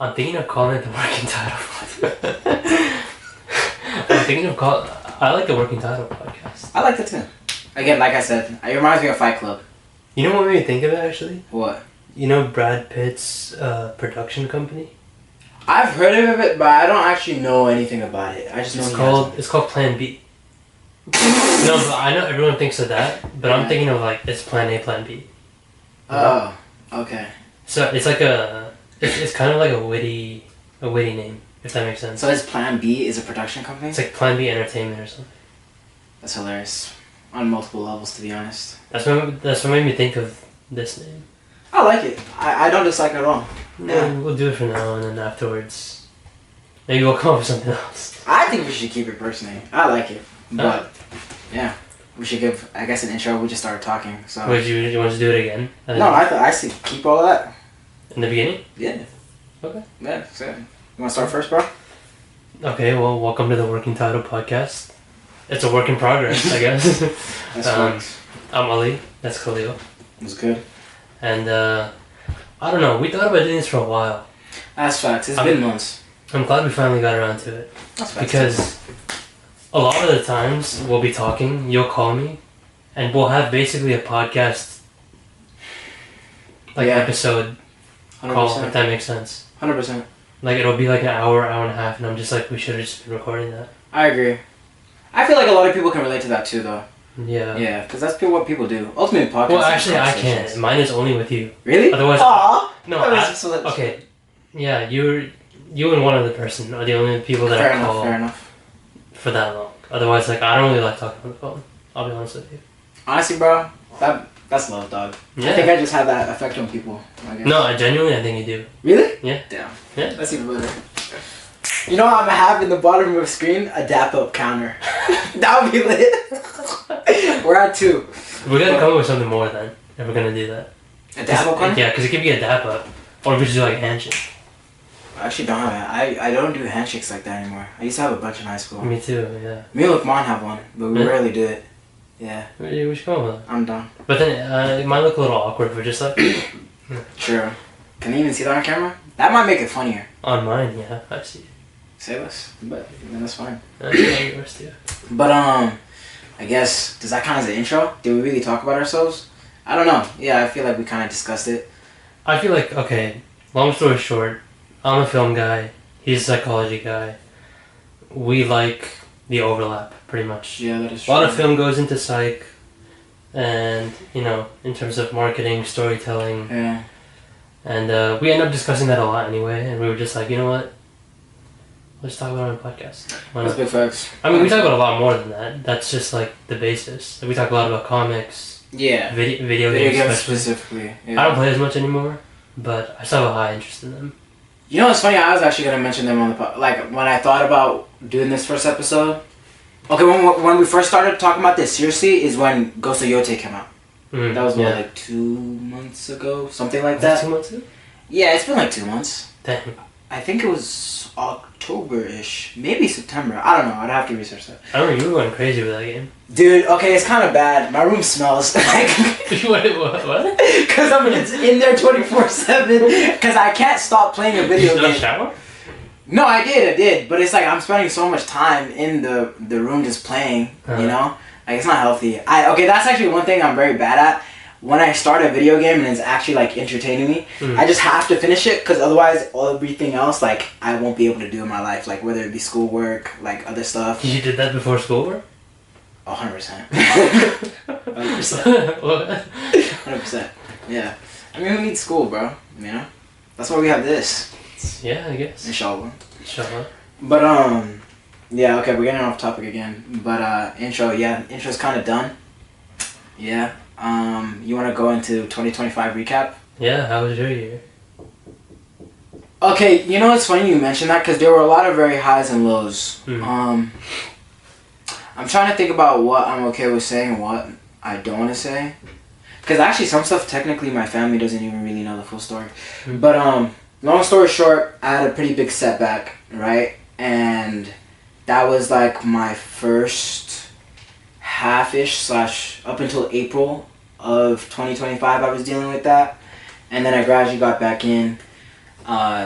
I'm thinking of calling it the working title. I'm thinking of I like the working title podcast. I like that too. Again, like I said, it reminds me of Fight Club. You know what made me think of it actually? What? You know Brad Pitt's production company? I've heard of it, but I don't actually know anything about it. I just know it's called Plan B. No, but I know everyone thinks of that, but I'm thinking of like it's Plan A, Plan B. Oh, okay. So it's like it's kind of like a witty name, if that makes sense. So his Plan B is a production company? It's like Plan B Entertainment or something. That's hilarious. On multiple levels, to be honest. That's what made me think of this name. I like it. I don't dislike it at all. Yeah, we'll do it for now, and then afterwards, maybe we'll come up with something else. I think we should keep it first name. I like it, but yeah, we should give, I guess, an intro. We just started talking, so. Wait, you want to do it again? No, I see. Keep all that. In the beginning? Yeah. Okay. Yeah. So, you want to start first, bro? Okay. Well, welcome to the Working Title Podcast. It's a work in progress, I guess. That's I'm Ali. That's Khalil. It's good. And I don't know. We thought about doing this for a while. That's facts. It's been months. I'm glad we finally got around to it. That's facts. Because a lot of the times we'll be talking, you'll call me, and we'll have basically a podcast episode 100%. call, if that makes sense. 100%. Like it'll be like an hour and a half, and I'm just like, we should have just been recording that. I agree. I feel like a lot of people can relate to that too, though. Yeah. Yeah, because that's what people do. Ultimately, podcasts. Well, actually, I can't. Mine is only with you. Really? Otherwise, Aww. no. Okay. Yeah, you and one other person are the only people that I call. Fair enough. For that long. Otherwise, like I don't really like talking on the phone. I'll be honest with you. Honestly, bro, that's love, dog. Yeah. I think I just have that effect on people. I guess. No, I think you do. Really? Yeah. Damn. Yeah. That's even better. You know what I'm gonna have in the bottom of the screen? A dap up counter. That would be lit. We're at 2. We gotta come up with something more then, if we're gonna do that. A dap up counter? Yeah, because it could be a dap up. Or we should do like a handshake. I actually don't have it. I don't do handshakes like that anymore. I used to have a bunch in high school. Me too, yeah. Me and Lukman have one, but we rarely do it. Yeah. We should come up with it. I'm done. But then it might look a little awkward if we're just like... True. Can you even see that on camera? That might make it funnier. On mine, yeah, I see. Say less, but then that's fine. That's yours too. But I guess, does that count as an intro? Did we really talk about ourselves? I don't know. Yeah, I feel like we kind of discussed it. I feel like, okay, long story short, I'm a film guy, he's a psychology guy. We like the overlap, pretty much. Yeah, that is true. A lot of film goes into psych, and, you know, in terms of marketing, storytelling. Yeah. And we end up discussing that a lot anyway, and we were just like, you know what? Let's talk about it on a podcast. That's big facts. I mean, we talk about a lot more than that. That's just like the basis. Like, we talk a lot about comics. Yeah. Video games specifically. Yeah. I don't play as much anymore, but I still have a high interest in them. You know what's funny? I was actually going to mention them on the like when I thought about doing this first episode. Okay, when we first started talking about this seriously is when Ghost of Yote came out. Mm, that was like 2 months ago, something like was that. It 2 months ago? Yeah, it's been like 2 months. Dang. I think it was October-ish, maybe September. I don't know. I'd have to research that. I remember you were going crazy with that game. Dude, okay, it's kind of bad. My room smells. Like, what? Because I'm just in there 24/7. Because I can't stop playing a video game. Did you shower? No, I did. But it's like I'm spending so much time in the room just playing. You know, like it's not healthy. Okay, that's actually one thing I'm very bad at. When I start a video game and it's actually like entertaining me, I just have to finish it because otherwise everything else like I won't be able to do in my life, like whether it be schoolwork, like other stuff. You did that before schoolwork? 100%. 100%. What? 100%. Yeah. I mean, who needs school, bro? You know? That's why we have this. Yeah, I guess. Inshallah. But yeah, okay, we're getting off topic again. But intro's kind of done. Yeah. You want to go into 2025 recap? Yeah, how was your year? Okay, you know it's funny you mentioned that because there were a lot of very highs and lows. I'm trying to think about what I'm okay with saying and what I don't want to say. Because actually some stuff technically my family doesn't even really know the full story. But long story short, I had a pretty big setback, right? And that was like my first half-ish / up until April of 2025 I was dealing with that. And then I gradually got back in.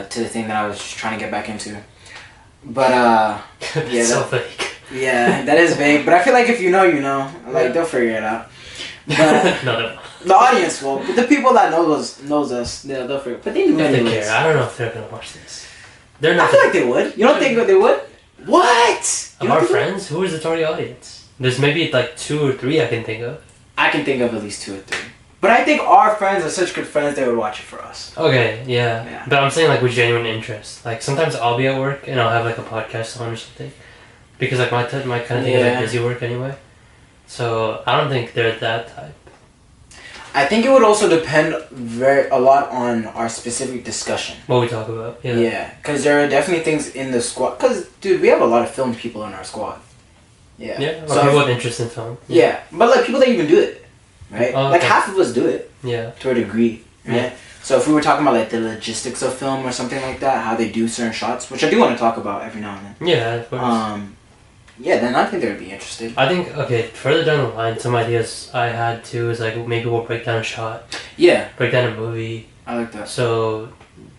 to the thing that I was trying to get back into. But It's so fake. yeah, that is vague. But I feel like if you know, you know. Like they'll figure it out. But No, the audience will. But the people that knows us, they'll figure. But they do they anyways. care. I don't know if they're gonna watch this. They're I not. feel like they would. You don't think that they would? What? Of our friends, who is the target audience? There's maybe like 2 or 3 I can think of. I can think of at least 2 or 3. But I think our friends are such good friends they would watch it for us. Okay, yeah. Yeah. But I'm saying like with genuine interest. Like sometimes I'll be at work and I'll have like a podcast on or something, because like my kind of thing is like busy work anyway. So I don't think they're that type. I think it would also depend a lot on our specific discussion. What we talk about. Yeah. Yeah, because there are definitely things in the squad. Because, dude, we have a lot of film people in our squad. Yeah. Yeah. So People with interest in film. Yeah, but like people that even do it, right? Oh, like okay. half of us do it. Yeah. To a degree, right? Yeah. So if we were talking about like the logistics of film or something like that, how they do certain shots, which I do want to talk about every now and then. Yeah, of course. Yeah, then I think they would be interested. I think, okay, further down the line, some ideas I had too is like maybe we'll break down a shot, Yeah, break down a movie. I like that. So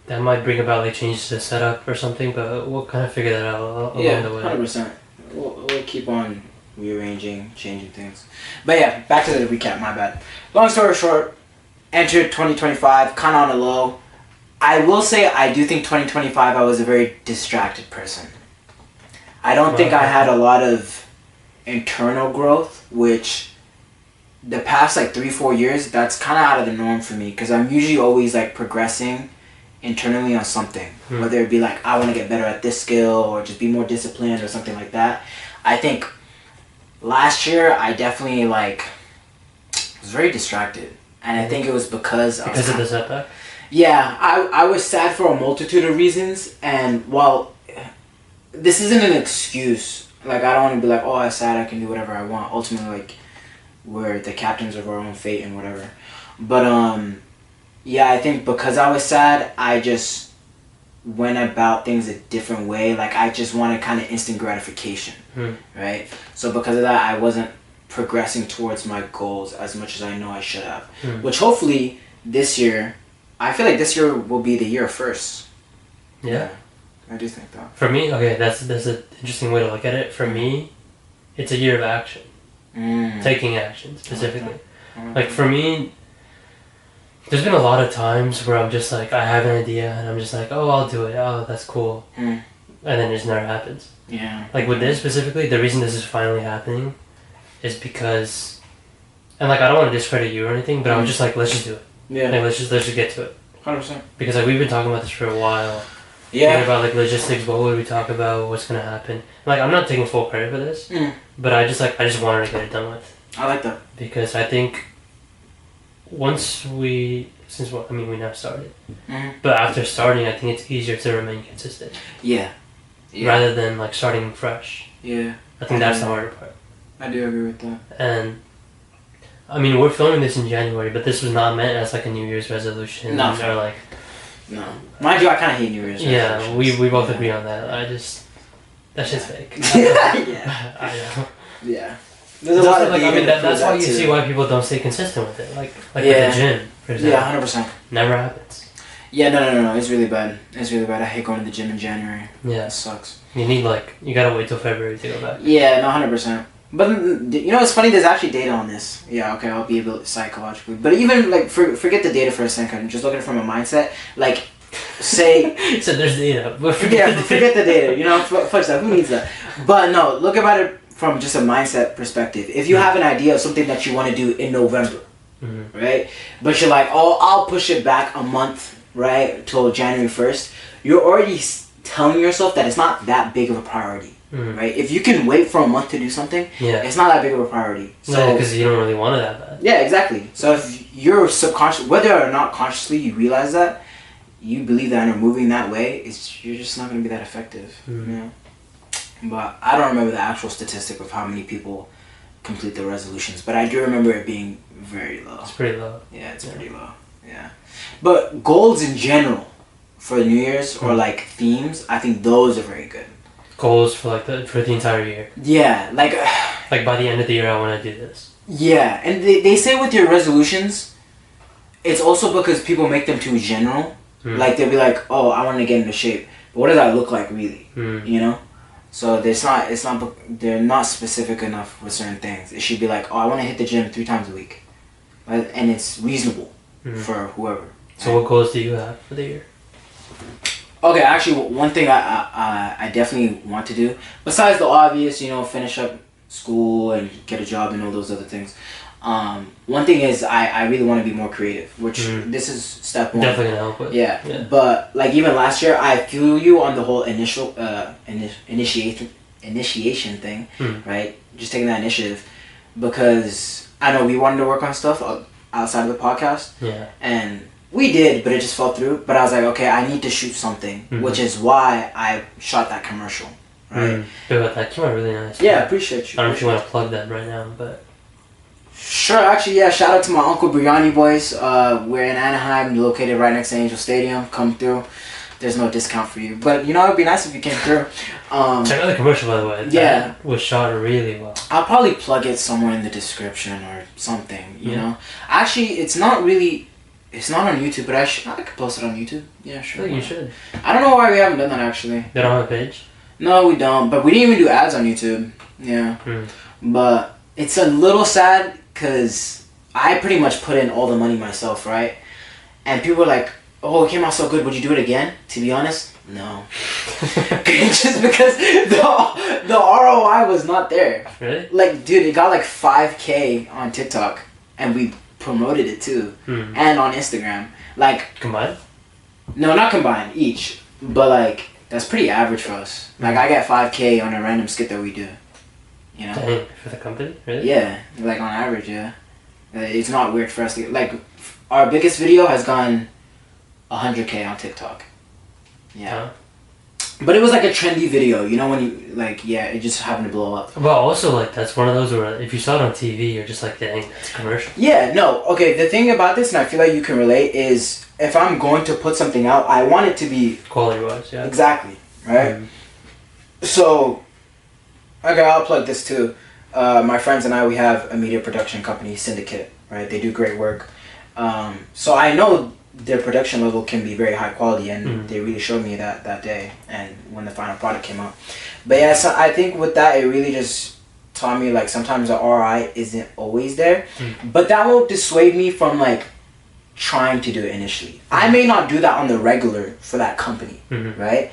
that might bring about like changes to the setup or something, but we'll kind of figure that out along Yeah, the way. 100%. We'll keep on rearranging, changing things. But yeah, back to the recap, my bad. Long story short, entered 2025, kind of on a low. I will say I do think 2025 I was a very distracted person. I don't think I had a lot of internal growth, which the past like 3-4 years, that's kind of out of the norm for me, because I'm usually always like progressing internally on something, whether it be like I want to get better at this skill or just be more disciplined or something like that. I think last year I definitely like was very distracted, and I think it was because of the setback. Yeah, I was sad for a multitude of reasons, and while this isn't an excuse, like I don't want to be like, oh, I'm sad, I can do whatever I want. Ultimately, like we're the captains of our own fate and whatever. But yeah, I think because I was sad, I just went about things a different way. Like I just wanted kind of instant gratification, right? So because of that, I wasn't progressing towards my goals as much as I know I should have. Which hopefully this year, I feel like this year will be the year of firsts. Yeah. I do think that. For me, okay, that's an interesting way to look at it. For me, it's a year of action. Taking action, specifically. Like, for me, there's been a lot of times where I'm just like, I have an idea, and I'm just like, oh, I'll do it. Oh, that's cool. And then it just never happens. Yeah. Like, with this specifically, the reason this is finally happening is because... And, like, I don't want to discredit you or anything, but I was just like, let's just do it. Yeah. Like, let's just get to it. 100%. Because, like, we've been talking about this for a while. Yeah. Thinking about, like, logistics, what would we talk about, what's going to happen. Like, I'm not taking full credit for this, but I just wanted to get it done with. I like that. Because I think once we now started. But after starting, I think it's easier to remain consistent. Yeah. Rather than, like, starting fresh. Yeah. I think that's the harder part. I do agree with that. And, I mean, we're filming this in January, but this was not meant as, like, a New Year's resolution. No. Or, like... No. Mind you, I kind of hate New Year's resolutions. Yeah, we both agree on that. That shit's fake. Yeah. I know. Yeah. There's a lot of that's why you see why people don't stay consistent with it. Like with the gym, for example. Yeah, 100%. Never happens. Yeah, no. It's really bad. I hate going to the gym in January. Yeah. It sucks. You gotta wait till February to go back. Yeah, no, 100%. But, you know, it's funny, there's actually data on this. Yeah, okay, I'll be able to psychologically. But even, like, forget the data for a second. Just looking at it from a mindset. Like, say... So there's data. But forget the data. You know, fudge that. Who needs that? But, no, look about it from just a mindset perspective. If you have an idea of something that you want to do in November, right? But you're like, oh, I'll push it back a month, right? Till January 1st. You're already telling yourself that it's not that big of a priority. Right? If you can wait for a month to do something, it's not that big of a priority. So because you don't really want it that bad. Yeah, exactly. So if you're subconscious, whether or not consciously you realize that, you believe that and are moving that way, you're just not going to be that effective. You know? But I don't remember the actual statistic of how many people complete the resolutions, but I do remember it being very low. It's pretty low. Yeah, it's pretty low. Yeah. But goals in general for New Year's or like themes, I think those are very good. Goals for the entire year. Yeah, like by the end of the year I want to do this. Yeah, and they say with your resolutions, it's also because people make them too general. Like they'll be like, oh, I want to get into shape. But what does that look like really? You know? So they're not specific enough with certain things. It should be like, oh, I want to hit the gym 3 times a week. And it's reasonable for whoever. So what goals do you have for the year? Okay, actually, one thing I definitely want to do, besides the obvious, you know, finish up school and get a job and all those other things. One thing is I really want to be more creative, which this is step 1. Definitely gonna help with. Yeah. But like even last year, I feel you on the whole initiation thing, right? Just taking that initiative, because I know we wanted to work on stuff outside of the podcast. Yeah. And we did, but it just fell through. But I was like, okay, I need to shoot something, which is why I shot that commercial, right? That came out really nice. Yeah, I appreciate you. I don't know if you want to plug that right now, but... Sure, actually, yeah, shout out to my Uncle Biryani Boys. We're in Anaheim, located right next to Angel Stadium. Come through. There's no discount for you. But, you know, it'd be nice if you came through. Check out the commercial, by the way. That was shot really well. I'll probably plug it somewhere in the description or something, you know? Actually, it's not on YouTube, but I could post it on YouTube. Yeah, sure. I think you should. I don't know why we haven't done that, actually. They don't have a page? No, we don't. But we didn't even do ads on YouTube. Yeah. But it's a little sad because I pretty much put in all the money myself, right? And people were like, oh, it came out so good. Would you do it again? To be honest, no. Just because the ROI was not there. Really? Like, dude, it got like 5K on TikTok. And we promoted it too. And on Instagram. Like... Combined? No, not combined. Each. But like, that's pretty average for us. Like, I get 5K on a random skit that we do. You know? Dang, for the company? Really? Yeah. Like, on average, yeah. It's not weird for us to get... Like, our biggest video has gone 100K on TikTok. Yeah. But it was like a trendy video, you know, when you, like, it just happened to blow up. But also, like, that's one of those where if you saw it on TV, you're just like, dang, that's a commercial. Yeah, no, okay, the thing about this, and I feel like you can relate, is if I'm going to put something out, I want it to be... Quality-wise, yeah. Exactly, right? So, okay, I'll plug this too. My friends and I, we have a media production company, Syndicate, right? They do great work. So I know their production level can be very high quality, and they really showed me that day and when the final product came out. But yeah, so I think with that, it really just taught me, like, sometimes the ROI isn't always there, but that won't dissuade me from, like, trying to do it initially. I may not do that on the regular for that company, right?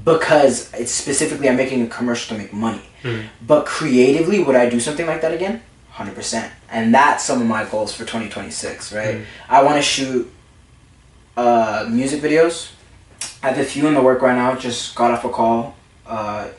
Because it's specifically I'm making a commercial to make money. But creatively, would I do something like that again? 100%. And that's some of my goals for 2026, right? I want to shoot music videos. I have a few in the work right now. Just got off a call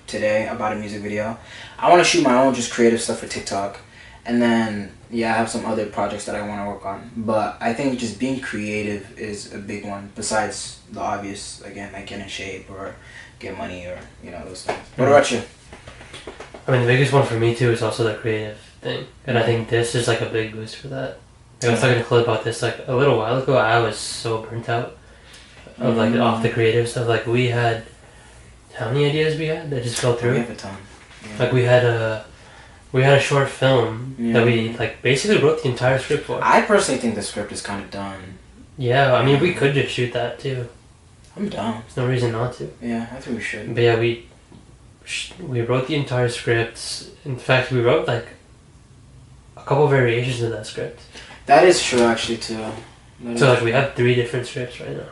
today about a music video. I want to shoot my own just creative stuff for TikTok. And then, I have some other projects that I want to work on. But I think just being creative is a big one, besides the obvious, again, like get in shape or get money or, you know, those things. What about you? I mean, the biggest one for me, too, is also the creative thing. And I think this is, like, a big boost for that. Like, I was talking to Clip about this, like, a little while ago. I was so burnt out of, like, off the creative stuff. Like, we had... How many ideas we had that just fell through? We have a ton. Yeah. Like, we had a short film that we, like, basically wrote the entire script for. I personally think the script is kind of done. Yeah, I mean, we could just shoot that, too. I'm down. There's no reason not to. Yeah, I think we should. But yeah, we wrote the entire script. In fact, we wrote, like, a couple variations of that script. That is true, actually, too. So, like, we have 3 different scripts right now.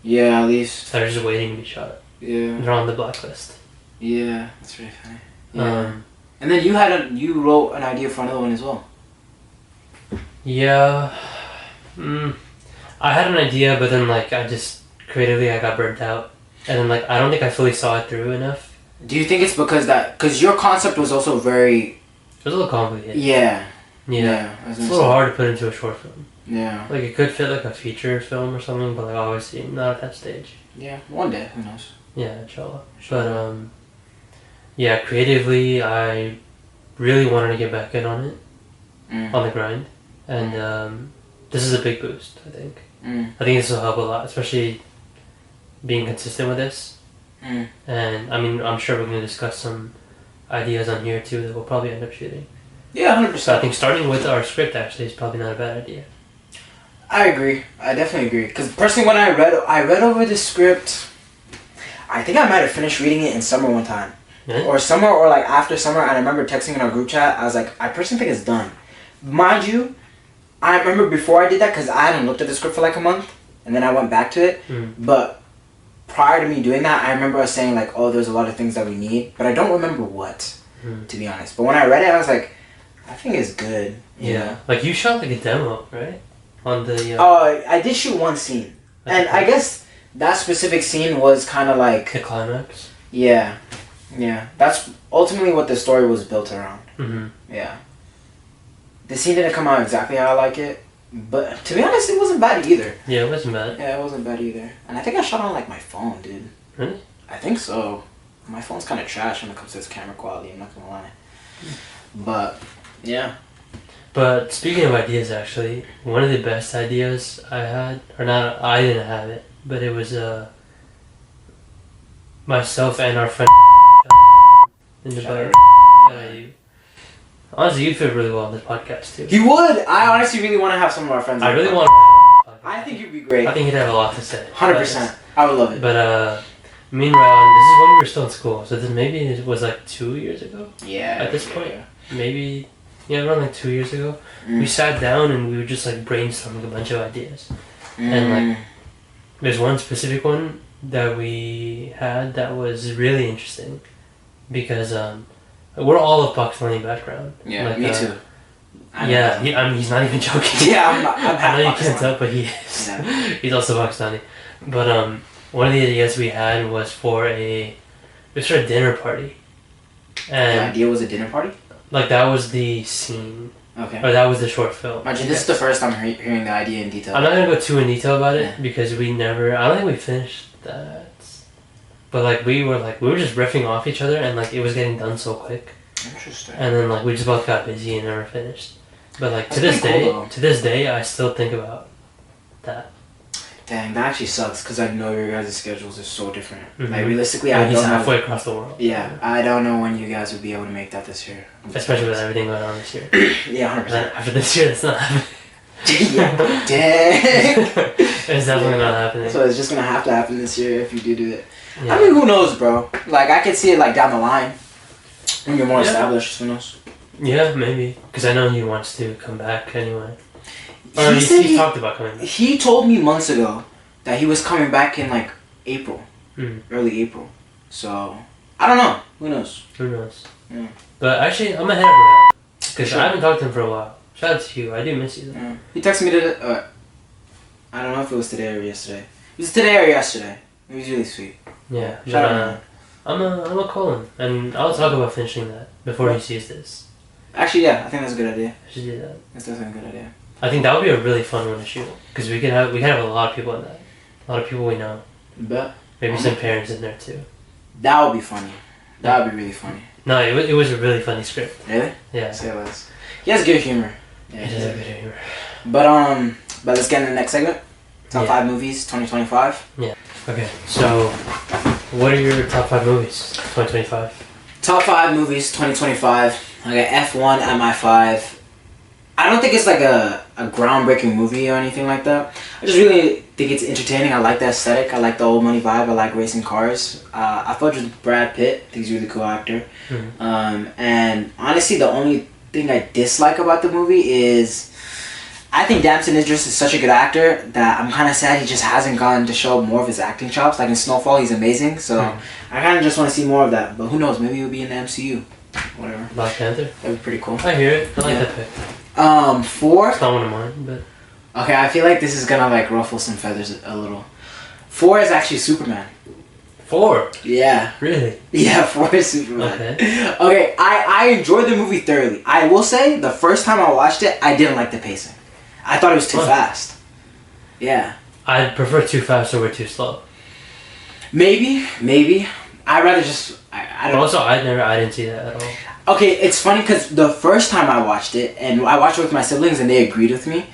Yeah, at least. That are just waiting to be shot. Yeah. They're on the blacklist. Yeah, that's really funny. Yeah. And then you wrote an idea for another one as well. Yeah. I had an idea, but then, like, creatively I got burnt out. And then, like, I don't think I fully saw it through enough. Do you think it's because your concept was also very... It was a little complicated. Yeah. It's a little hard to put into a short film. Yeah. Like, it could fit, like, a feature film or something, but, like, obviously not at that stage. Yeah, one day, who knows. Yeah, inshallah. But, yeah, creatively, I really wanted to get back in on it, on the grind. And this is a big boost, I think. I think this will help a lot, especially being consistent with this. And, I mean, I'm sure we're going to discuss some ideas on here, too, that we'll probably end up shooting. Yeah, 100%. So I think starting with our script, actually, is probably not a bad idea. I agree. I definitely agree. Because personally, when I read over the script, I think I might have finished reading it in summer one time. Really? Or summer, or like after summer. And I remember texting in our group chat. I was like, I personally think it's done. Mind you, I remember before I did that, because I hadn't looked at the script for like a month. And then I went back to it. But prior to me doing that, I remember us saying like, oh, there's a lot of things that we need. But I don't remember what, to be honest. But when I read it, I was like, I think it's good. Yeah. Like, you shot like a demo, right? On the... I did shoot one scene. And I guess that specific scene was kind of like... The climax? Yeah. Yeah. That's ultimately what the story was built around. Yeah. The scene didn't come out exactly how I like it. But to be honest, it wasn't bad either. Yeah, it wasn't bad. Yeah, it wasn't bad either. And I think I shot on like my phone, dude. Really? I think so. My phone's kind of trash when it comes to its camera quality, I'm not gonna lie. But, yeah. But speaking of ideas, actually, one of the best ideas I had, or not, I didn't have it, but it was myself and our friend in the boat. Honestly, you'd fit really well on this podcast too. He would! I honestly really want to have some of our friends. I really want I think you'd be great. I think he'd have a lot to say. 100%. I would love it. But, me and Ryan, this is when we were still in school, so this maybe it was like 2 years ago? Yeah. At this point? Maybe, around like 2 years ago. We sat down and we were just like brainstorming a bunch of ideas. And like, there's one specific one that we had that was really interesting. Because we're all of Pakistani background. Yeah, like, me too. He's not even joking. Yeah, I'm I know you can't tell, but he is. Yeah. He's also Pakistani. But one of the ideas we had was for a dinner party. And the idea was a dinner party? Like, that was the scene. Okay. Or that was the short film. Imagine this is the first time hearing the idea in detail. I'm not going to go too in detail about it because I don't think we finished that. But like we were just riffing off each other and like it was getting done so quick. Interesting. And then like we just both got busy and never finished. But like to this day, I still think about that. Dang, that actually sucks because I know your guys' schedules are so different. Like realistically, he's halfway across the world. Yeah, I don't know when you guys would be able to make that this year. Especially with everything going on this year. Yeah, 100%. After this year, that's not happening. Yeah, dang. It's definitely not happening. So it's just gonna have to happen this year if you do it. Yeah. I mean, who knows, bro? Like, I could see it like down the line when you're more established. Who knows? Yeah, maybe. Because I know he wants to come back anyway. Or he talked about coming back. He told me months ago that he was coming back in like April, early April. So I don't know. Who knows? Who knows? Yeah. But actually, I'm ahead of Ryan because I haven't talked to him for a while. Shout out to you. I do miss you though. Yeah. He texted me today. I don't know if it was today or yesterday. It was today or yesterday. It was really sweet. Yeah. Shout out. I'm gonna call him and I'll talk about finishing that before he sees this. Actually, yeah, I think that's a good idea. I should do that. That's definitely a good idea. I think that would be a really fun one to shoot because we can have a lot of people in that. A lot of people we know. But maybe some parents in there too. That would be funny. That would be really funny. No, it was a really funny script. Really? Yeah. Say less. He has good humor. Yeah, he does have good humor. But let's get into the next segment. Top 5 movies 2025. Yeah. Okay. So, what are your top 5 movies 2025? Top 5 movies 2025. I got F1 at my 5. I don't think it's like a groundbreaking movie or anything like that. I just really think it's entertaining. I like the aesthetic. I like the old money vibe. I like racing cars. I thought with Brad Pitt. I think he's a really cool actor. And honestly, the only thing I dislike about the movie is I think Damson Idris is such a good actor that I'm kind of sad he just hasn't gotten to show more of his acting chops. Like in Snowfall, he's amazing. So I kind of just want to see more of that. But who knows? Maybe he'll be in the MCU. Whatever. Black Panther? That'd be pretty cool. I hear it. I like that pick. 4. It's not one of mine, but... Okay, I feel like this is gonna like ruffle some feathers a little. 4 is actually Superman. 4? Yeah. Really? Yeah, 4 is Superman. Okay. Okay, I enjoyed the movie thoroughly. I will say, the first time I watched it, I didn't like the pacing. I thought it was too fast. Yeah. I'd prefer too fast over too slow. Maybe. I'd rather just... I don't know. Also, I didn't see that at all. Okay, it's funny because the first time I watched it, and I watched it with my siblings and they agreed with me,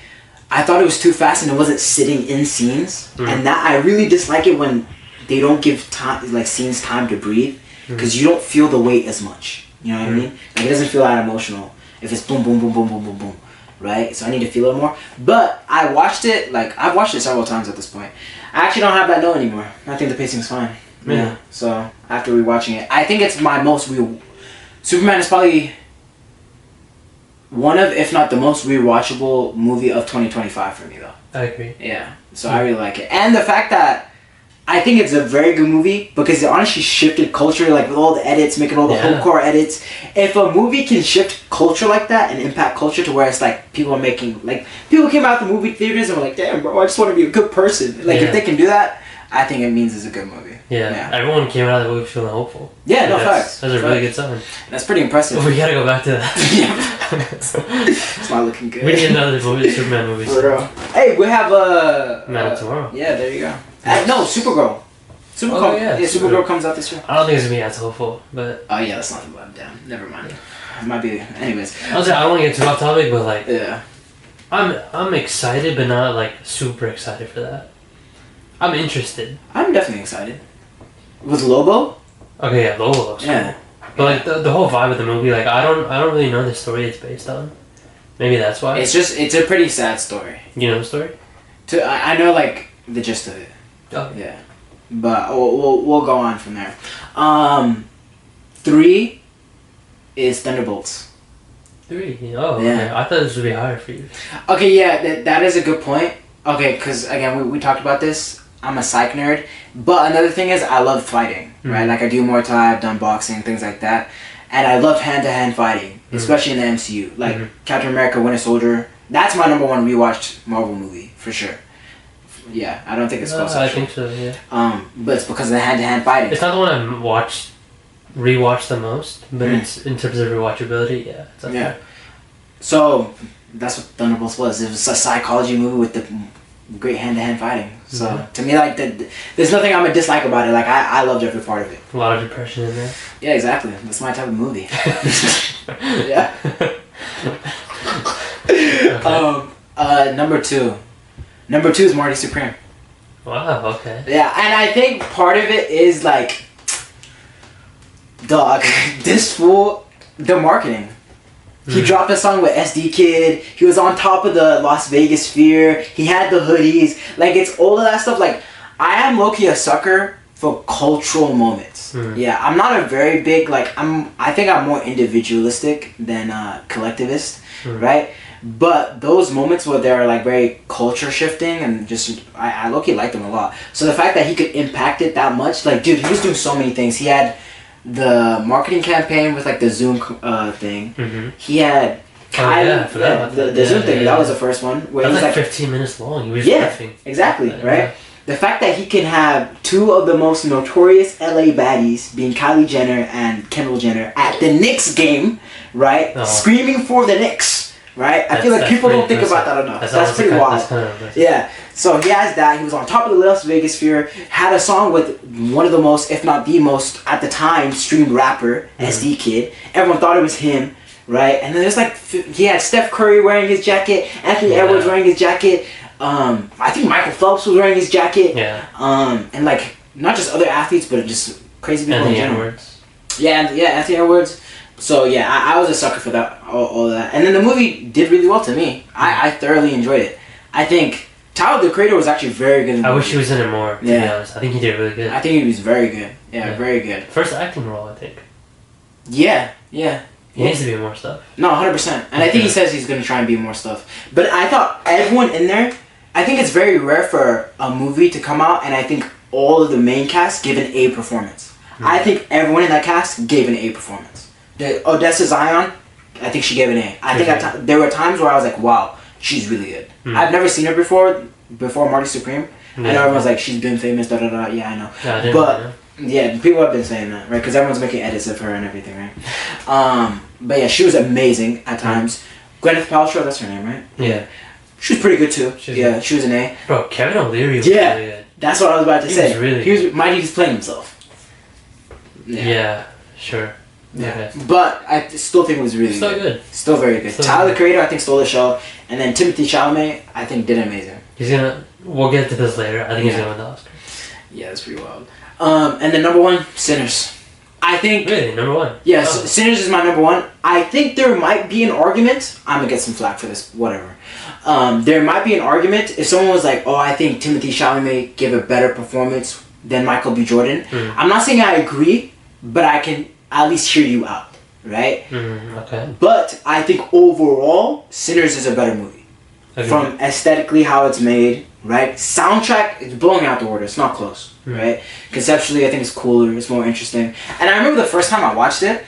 I thought it was too fast and it wasn't sitting in scenes. And that I really dislike it when they don't give time, like scenes time to breathe, because you don't feel the weight as much. You know what I mean? Like it doesn't feel that emotional if it's boom, boom, boom, boom, boom, boom, boom. right? So I need to feel it more. But I watched it, like, I've watched it several times at this point. I actually don't have that note anymore. I think the pacing's fine. Really? Yeah. So after rewatching it, I think it's my most Superman is probably one of, if not the most rewatchable movie of 2025 for me, though. I agree. Yeah. So I really like it. And the fact that I think it's a very good movie because it honestly shifted culture, like with all the edits, making all the hardcore edits. If a movie can shift culture like that and impact culture to where it's like people are making, like, people came out the movie theaters and were like, damn, bro, I just want to be a good person. Like, if they can do that, I think it means it's a good movie. Yeah. Everyone came out of the movie feeling hopeful. Yeah, no, facts. That's a really good sign. That's pretty impressive. We gotta go back to that. It's not looking good. We need another Superman movie. Hey, we have Man of Tomorrow. Yeah, there you go. No, Supergirl. Supergirl comes out this year. I don't think it's gonna be as hopeful, but oh yeah, that's not the one. Damn, never mind. It might be. Anyways, I don't want to get too off topic, but like, yeah, I'm excited, but not like super excited for that. I'm interested. I'm definitely excited. With Lobo. Okay, yeah, Lobo looks cool. But like the whole vibe of the movie, like I don't really know the story it's based on. Maybe that's why. It's a pretty sad story. You know the story? I know like the gist of it. Oh. Yeah. But we'll go on from there. 3 is Thunderbolts. 3? Oh, yeah. Okay. I thought this would be higher for you. Okay, yeah, that is a good point. Okay, because again, we talked about this. I'm a psych nerd. But another thing is I love fighting, right? Like I do Muay Thai, I've done boxing, things like that. And I love hand-to-hand fighting, especially in the MCU. Like Captain America, Winter Soldier. That's my number one rewatched Marvel movie, for sure. Yeah, I don't think it's close. I think so, yeah. But it's because of the hand-to-hand fighting. It's not the one I rewatched the most, but it's in terms of rewatchability, yeah. It's up there. So that's what Thunderbolts was. It was a psychology movie with the great hand-to-hand fighting. So to me, like, there's nothing I'm gonna dislike about it. Like I loved every part of it. A lot of depression in there. Yeah, exactly. That's my type of movie. Yeah. Okay. Number two. Number 2 is Marty Supreme. Wow. Okay. Yeah, and I think part of it is like, dog, this fool, the marketing. He dropped a song with SD Kid. He was on top of the Las Vegas Sphere. He had the hoodies. Like, it's all of that stuff. Like, I am low-key a sucker for cultural moments. Yeah, I'm not a very big, like, I think I'm more individualistic than collectivist, right? But those moments where they're, like, very culture-shifting and just, I low-key like them a lot. So the fact that he could impact it that much, like, dude, he was doing so many things. He had the marketing campaign with like the Zoom thing. He had the Zoom thing. That was the first one. Where that was like 15 minutes long. He was laughing. Exactly, right? Yeah. The fact that he can have 2 of the most notorious LA baddies, being Kylie Jenner and Kendall Jenner, at the Knicks game, right? Screaming for the Knicks, right? I feel like people don't think about that enough. That's pretty wild. Yeah. So he has that. He was on top of the Las Vegas Sphere. Had a song with one of the most, if not the most, at the time, streamed rapper, SD Kid. Everyone thought it was him, right? And then there's like, he had Steph Curry wearing his jacket, Anthony Edwards wearing his jacket. I think Michael Phelps was wearing his jacket. Yeah. And like, not just other athletes, but just crazy people in general. Edwards. Yeah, Anthony Edwards. So yeah, I was a sucker for that, all that. And then the movie did really well to me. I thoroughly enjoyed it. I think Tyler, the Creator, was actually very good in the movie. I wish he was in it more, to be honest. I think he did really good. I think he was very good. Yeah, very good. First acting role, I think. Yeah. He needs to be in more stuff. No, 100%. And I think he says he's going to try and be more stuff. But I thought everyone in there, I think it's very rare for a movie to come out and I think all of the main cast give an A performance. I think everyone in that cast gave an A performance. Odessa Zion, I think she gave an A. I think there were times where I was like, wow, she's really good. I've never seen her before Marty Supreme. I know everyone's like, she's been famous, da da da. Yeah, I know. Yeah, people have been saying that, right? Because everyone's making edits of her and everything, right? But yeah, she was amazing at times. Gwyneth Paltrow, that's her name, right? Yeah. She was pretty good too. She was an A. Bro, Kevin O'Leary was really good. That's what I was about to say. He was Mighty just playing himself. Yeah, sure. Yeah. Okay. But I still think it was really good. Still very good. Tyler, the Creator, I think, stole the show. And then Timothée Chalamet, I think, did amazing. We'll get to this later. I think he's going to win the Oscar. Yeah, that's pretty wild. And then number 1, Sinners. I think... Really? Number one? Yes, Sinners is my number one. I think there might be an argument. I'm going to get some flack for this. Whatever. There might be an argument if someone was like, oh, I think Timothée Chalamet gave a better performance than Michael B. Jordan. I'm not saying I agree, but I can at least hear you out. Right? Okay. But I think overall, Sinners is a better movie. Okay. From aesthetically how it's made, right? Soundtrack, it's blowing out the water. It's not close, right? Conceptually, I think it's cooler. It's more interesting. And I remember the first time I watched it,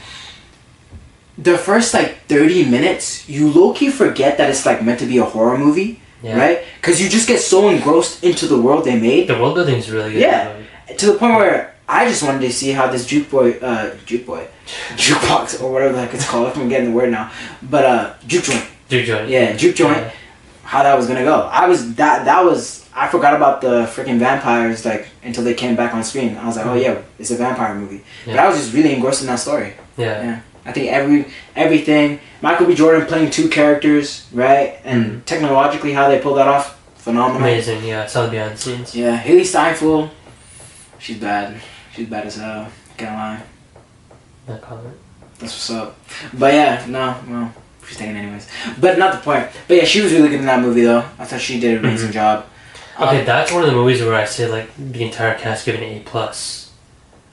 the first 30 minutes, you low-key forget that it's meant to be a horror movie, right? Because you just get so engrossed into the world they made. The world building is really good. Yeah. To the point where I just wanted to see how this jukebox or whatever the heck it's called. I'm getting the word now, but juke joint. Juke joint. Yeah, juke joint. Yeah. How that was gonna go. I forgot about the freaking vampires until they came back on screen. I was like, oh yeah, it's a vampire movie. Yeah. But I was just really engrossed in that story. Yeah. I think everything. Michael B. Jordan playing two characters, right? And technologically, how they pulled that off, phenomenal. Amazing. Yeah, I saw the behind the scenes. Yeah, Haley Steinfeld. She's bad. She's bad as hell. Can't lie. No comment. That's what's up. But yeah, no, she's taken anyways. But not the point. But yeah, she was really good in that movie though. I thought she did an amazing job. Okay, that's one of the movies where I say the entire cast given an A+. I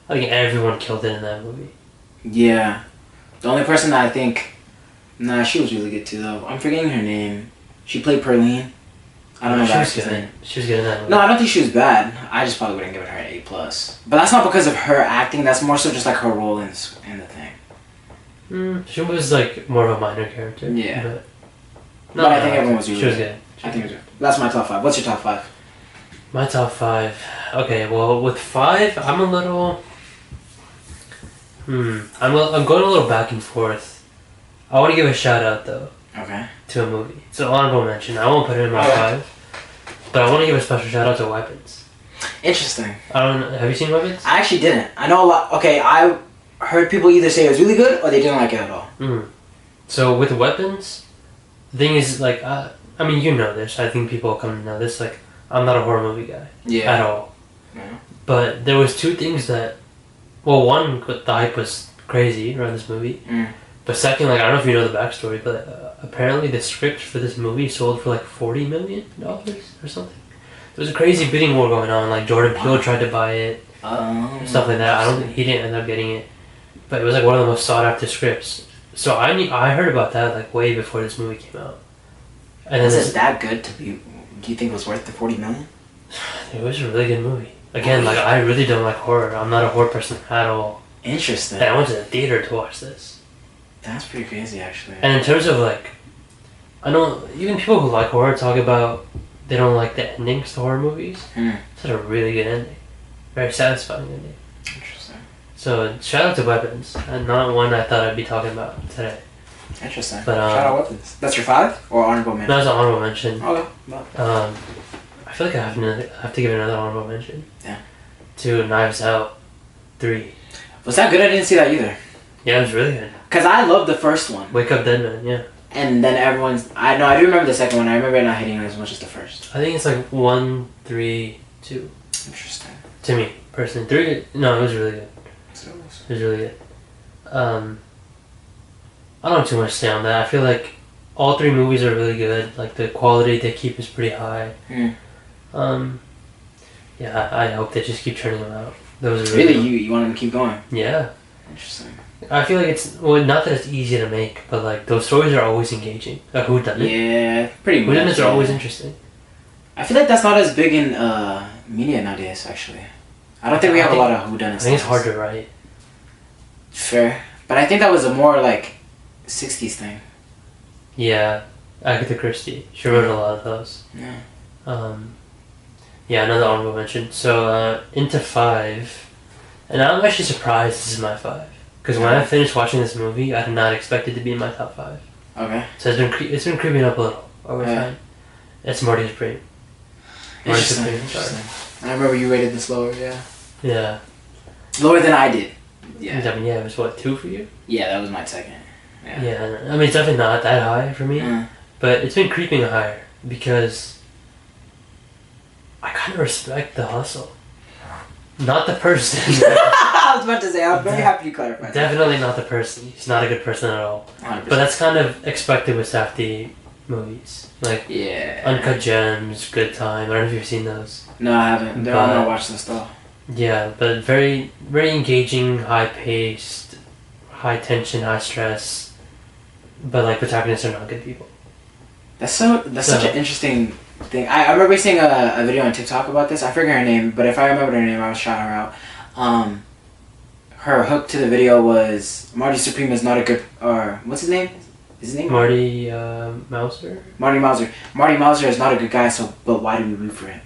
think everyone killed it in that movie. Yeah. The only person that I think... Nah, she was really good too though. I'm forgetting her name. She played Perlene. I don't know that actress' name. She was good in that movie. No, I don't think she was bad. I just probably wouldn't give it her an A+. But that's not because of her acting. That's more so just her role in the thing. She was more of a minor character. Yeah. But I think everyone was really good. She was good. I think it was good. That's my top 5. What's your top 5? My top 5. Okay, well with 5, I'm a little... I'm going a little back and forth. I want to give a shout out though. Okay. To a movie. It's an honorable mention. I won't put it in my 5. But I want to give a special shout out to Weapons. Interesting. Have you seen Weapons? I actually didn't. I know a lot. Okay, I heard people either say it was really good or they didn't like it at all. So with Weapons, the thing is I mean you know this. I think people come to know this. I'm not a horror movie guy. Yeah. At all. Yeah. But there was 2 things that, well, one, the hype was crazy around this movie. But second, I don't know if you know the backstory, but apparently the script for this movie sold for $40 million or something. There was a crazy bidding war going on. Jordan Peele tried to buy it, stuff like that. I don't think he didn't end up getting it, but it was one of the most sought after scripts. So I heard about that way before this movie came out. And was it that good to be? Do you think it was worth the $40 million? It was a really good movie. Again, I really don't like horror. I'm not a horror person at all. Interesting. And I went to the theater to watch this. That's pretty crazy, actually. And in terms of I know even people who like horror talk about they don't like the endings to horror movies. It's a really good ending, very satisfying ending. Interesting. So shout out to Weapons, and not one I thought I'd be talking about today. Interesting. But shout out Weapons. That's your 5 or honorable mention? That was an honorable mention. Okay. I feel like I have to give another honorable mention. Yeah. To Knives Out 3. Was that good? I didn't see that either. Yeah, it was really good. Cause I loved the first one. Wake Up Dead Man, yeah. And then I do remember the second one. I remember it not hitting as much as the first. I think it's 1, 3, 2. Interesting. To me, personally. 3, no, it was really good. It was really good. I don't have too much to say on that. I feel like all 3 movies are really good. The quality they keep is pretty high. Yeah, I hope they just keep turning them out. Those are really you want them to keep going? Yeah. Interesting. I feel like it's not that it's easy to make, but those stories are always engaging. Whodunit. Yeah, pretty much. Whodunits are always interesting. I feel like that's not as big in media nowadays. Actually, I don't think we have a lot of whodunits. I think it's hard to write. Fair, but I think that was a more 60s thing. Yeah, Agatha Christie. She wrote a lot of those. Yeah. Yeah, another honorable mention. So into 5, and I'm actually surprised this is my 5. Because when I finished watching this movie, I did not expect it to be in my top 5. Okay. So it's been creeping up a little over time. It's Marty Supreme. Interesting. I remember you rated this lower, yeah. Yeah. Lower than I did. Yeah. I mean, it was 2 for you? Yeah, that was my second. Yeah. I mean, it's definitely not that high for me, but it's been creeping higher because I kind of respect the hustle. Not the person. I was about to say. I'm very happy you clarified. Definitely not the person. He's not a good person at all. 100%. But that's kind of expected with Safdie movies. Like, Uncut Gems, Good Time. I don't know if you've seen those. No, I haven't. I'm gonna watch this though. Yeah, but very, very engaging, high-paced, high tension, high stress. But like protagonists are not good people. That's such an interesting thing. I remember seeing a video on TikTok about this. I forget her name, but if I remember her name, I was shouting her out. Her hook to the video was Marty Supreme is not a good, or what's his name? Is his name Marty Mauser? Marty Mauser. Marty Mauser is not a good guy, so but why do we root for him?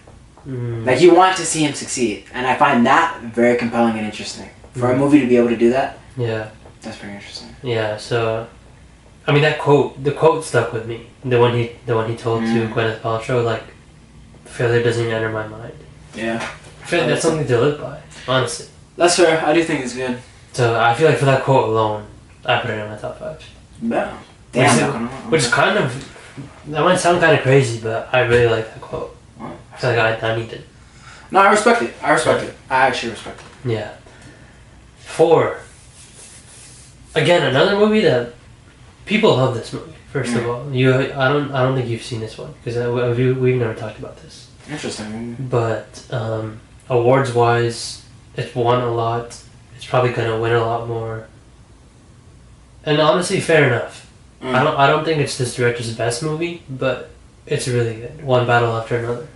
Like, you want to see him succeed, and I find that very compelling and interesting. For a movie to be able to do that, that's pretty interesting. Yeah, so I mean the quote stuck with me. The one he told to Gwyneth Paltrow, like, failure doesn't enter my mind. Yeah, I feel like that's something to live by, honestly. That's fair. I do think it's good. So I feel like for that quote alone, I put it in my top 5. Yeah. Which is kind of, that might sound kind of crazy, but I really like that quote. I feel like I need it. No, I respect it. I actually respect it. Yeah. 4. Again, another movie that people love this movie. First of all, I don't think you've seen this one because we've never talked about this. Interesting. But awards wise, it's won a lot. It's probably gonna win a lot more. And honestly, fair enough. I don't think it's this director's best movie, but it's really good. One battle after another.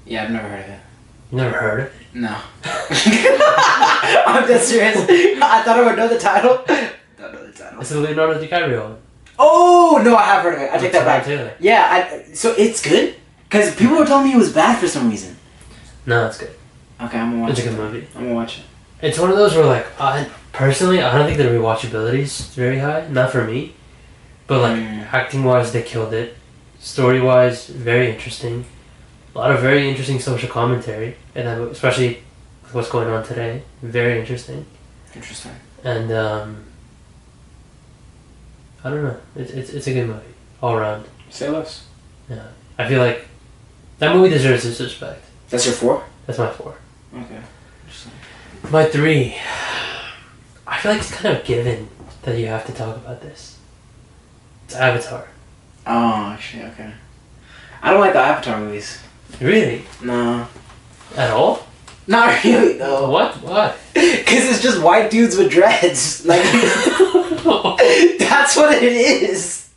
Yeah, I've never heard of it. You never heard of it? No. I'm just serious. I thought I would know the title. Don't know the title. It's the Leonardo DiCaprio one. Oh no, I have heard of it. I take that back. Yeah, so it's good? Because people were telling me it was bad for some reason. No, it's good. Okay, I'm gonna watch it. It's a good movie. I'm gonna watch it. It's one of those where, like, personally, I don't think the rewatchability is very high. Not for me. But, like, acting-wise, they killed it. Story-wise, very interesting. A lot of very interesting social commentary. And especially with what's going on today. Very interesting. Interesting. And, I don't know. It's a good movie. All around. Say less. Yeah. I feel like that movie deserves its respect. That's your 4? That's my 4. Okay. My 3. I feel like it's kind of given that you have to talk about this. It's Avatar. Oh, actually, okay. I don't like the Avatar movies. Really? No. At all? Not really, though. What? Why? Because it's just white dudes with dreads. Like, that's what it is.